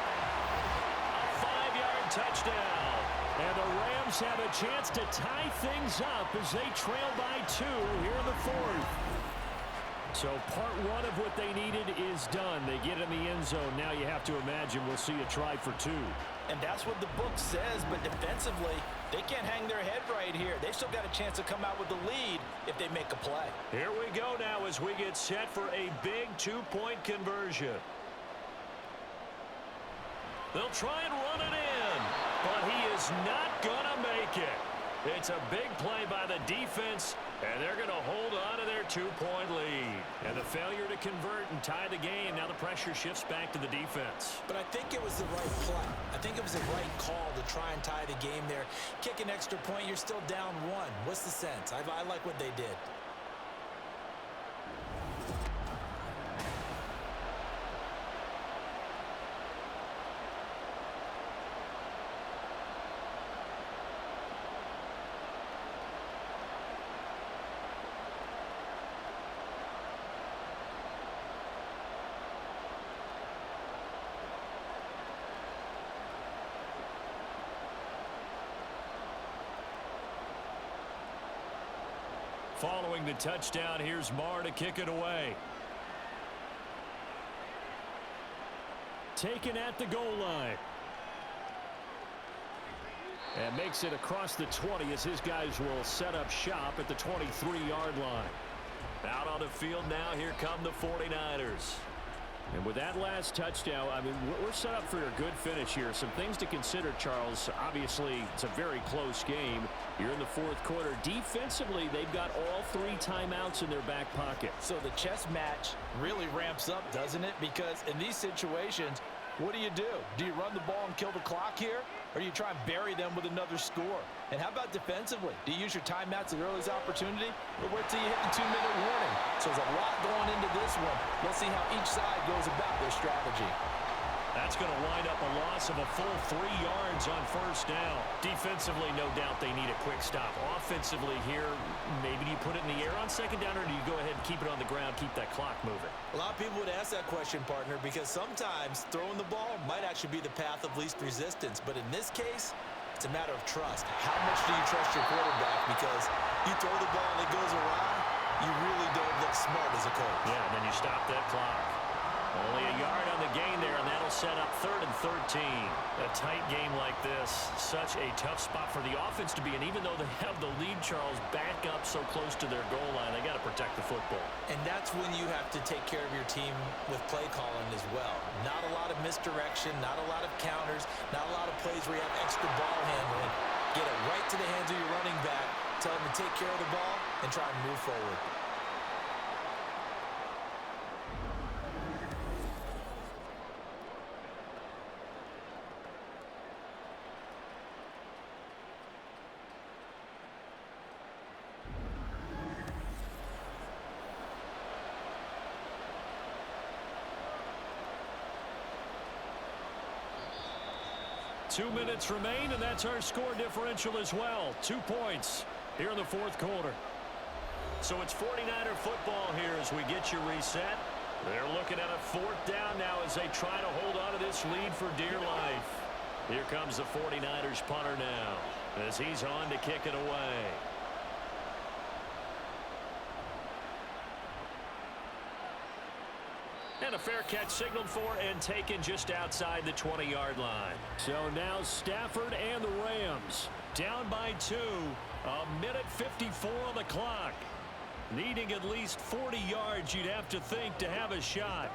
A 5-yard touchdown. And the Rams have a chance to tie things up as they trail by 2 here in the 4th. So part 1 of what they needed is done. They get in the end zone. Now you have to imagine we'll see a try for 2. And that's what the book says, but defensively, they can't hang their head right here. They've still got a chance to come out with the lead if they make a play. Here we go now as we get set for a big 2-point conversion. They'll try and run it in, but he is not going to make it. It's a big play by the defense, and they're going to hold on to their 2-point lead. And the failure to convert and tie the game, now the pressure shifts back to the defense. But I think it was the right play. I think it was the right call to try and tie the game there. Kick an extra point, you're still down 1. What's the sense? I like what they did. Following the touchdown, here's Marr to kick it away. Taken at the goal line. And makes it across the 20 as his guys will set up shop at the 23-yard line. Out on the field now, here come the 49ers. And with that last touchdown, I mean, we're set up for a good finish here. Some things to consider, Charles. Obviously, it's a very close game. You're in the 4th quarter. Defensively, they've got all 3 timeouts in their back pocket. So the chess match really ramps up, doesn't it? Because in these situations, what do? Do you run the ball and kill the clock here? Or do you try and bury them with another score? And how about defensively? Do you use your timeouts at earliest opportunity? Or wait till you hit the 2-minute warning? So there's a lot going into this one. Let's see how each side goes about their strategy. That's going to wind up a loss of a full 3 yards on 1st down. Defensively, no doubt they need a quick stop. Offensively here, maybe do you put it in the air on 2nd down, or do you go ahead and keep it on the ground, keep that clock moving? A lot of people would ask that question, partner, because sometimes throwing the ball might actually be the path of least resistance. But in this case, It's a matter of trust. How much do you trust your quarterback? Because you throw the ball and it goes awry, you really don't look smart as a coach. Yeah, and then you stop that clock. Only a yard on the gain there, and that'll set up 3rd and 13. A tight game like this, such a tough spot for the offense to be in. Even though they have the lead, Charles, back up so close to their goal line, they got to protect the football. And that's when you have to take care of your team with play calling as well. Not a lot of misdirection, not a lot of counters, not a lot of plays where you have extra ball handling. Get it right to the hands of your running back, tell him to take care of the ball, and try and move forward. Two minutes remain, and that's our score differential as well. 2 points here in the 4th quarter. So it's 49er football here as we get you reset. They're looking at a 4th down now as they try to hold on to this lead for dear life. Here comes the 49ers punter now as he's on to kick it away. And a fair catch signaled for and taken just outside the 20-yard line. So now Stafford and the Rams down by 2. 1:54 on the clock. Needing at least 40 yards, you'd have to think, to have a shot.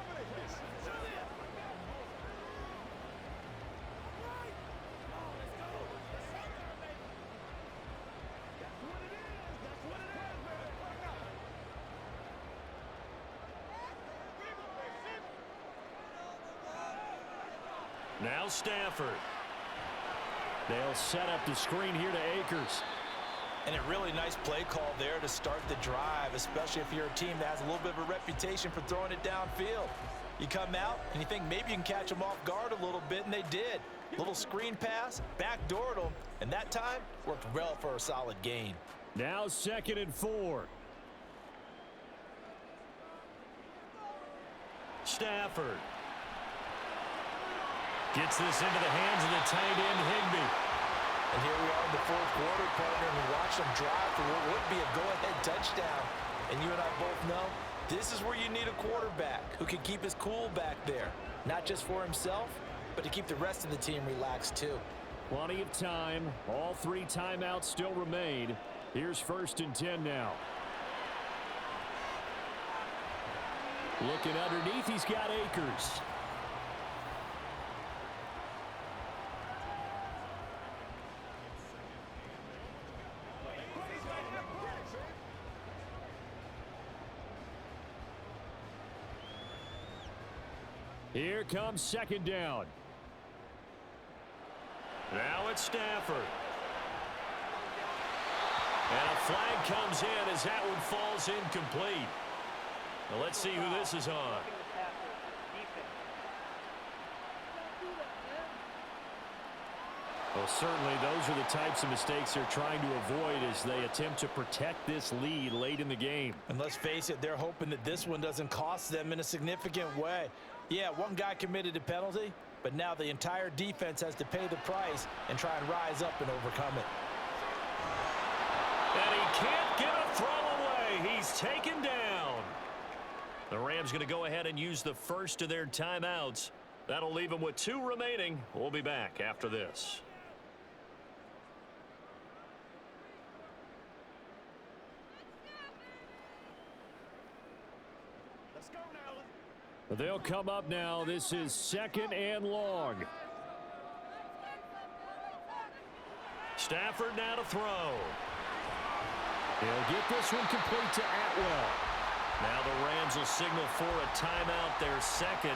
Now Stafford. They'll set up the screen here to Akers. And a really nice play call there to start the drive, especially if you're a team that has a little bit of a reputation for throwing it downfield. You come out and you think maybe you can catch them off guard a little bit, and they did. Little screen pass, backdoored them, and that time worked well for a solid gain. Now 2nd and 4. Stafford. Gets this into the hands of the tight end, Higbee. And here we are in the 4th quarter, partner, and we watch them drive for what would be a go-ahead touchdown. And you and I both know this is where you need a quarterback who can keep his cool back there. Not just for himself, but to keep the rest of the team relaxed too. Plenty of time. All 3 timeouts still remain. Here's 1st and 10 now. Looking underneath, he's got Akers. Here comes 2nd down. Now it's Stafford. And a flag comes in as that one falls incomplete. Now let's see who this is on. Well, certainly those are the types of mistakes they're trying to avoid as they attempt to protect this lead late in the game. And let's face it, they're hoping that this one doesn't cost them in a significant way. Yeah, one guy committed a penalty, but now the entire defense has to pay the price and try and rise up and overcome it. And he can't get a throw away. He's taken down. The Rams going to go ahead and use the first of their timeouts. That'll leave them with 2 remaining. We'll be back after this. They'll come up now. This is 2nd and long. Stafford now to throw. He'll get this one complete to Atwell. Now the Rams will signal for a timeout, their 2nd,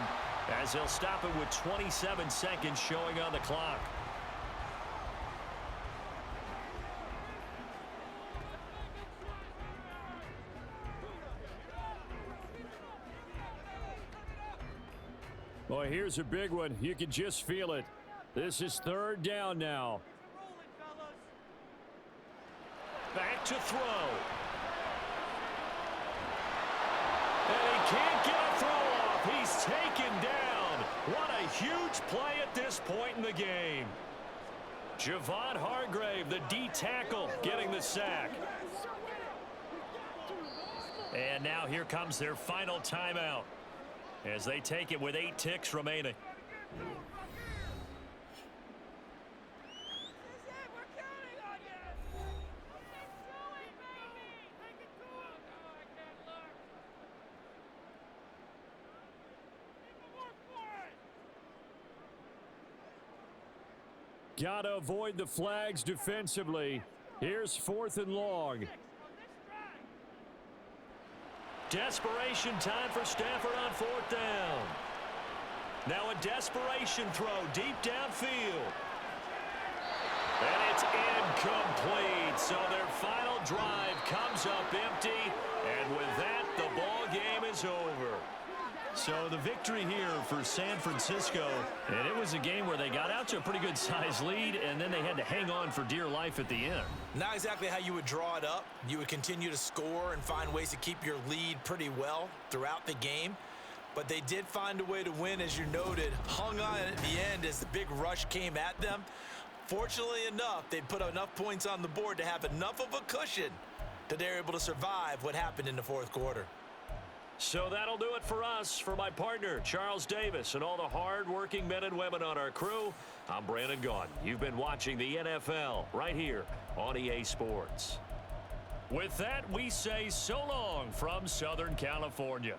as they'll stop it with 27 seconds showing on the clock. Boy, here's a big one. You can just feel it. This is 3rd down now. Back to throw. And he can't get a throw off. He's taken down. What a huge play at this point in the game. Javon Hargrave, the D tackle, getting the sack. And now here comes their final timeout as they take it with 8 ticks remaining. Got to avoid the flags defensively. Here's 4th and long. Desperation time for Stafford on 4th down. Now a desperation throw deep downfield. And it's incomplete. So their final drive comes up empty. And with that, the ball game is over. So the victory here for San Francisco, and it was a game where they got out to a pretty good size lead, and then they had to hang on for dear life at the end. Not exactly how you would draw it up. You would continue to score and find ways to keep your lead pretty well throughout the game. But they did find a way to win, as you noted, hung on at the end as the big rush came at them. Fortunately enough, they put enough points on the board to have enough of a cushion that they're able to survive what happened in the 4th quarter. So that'll do it for us. For my partner, Charles Davis, and all the hard-working men and women on our crew, I'm Brandon Gaudin. You've been watching the NFL right here on EA Sports. With that, we say so long from Southern California.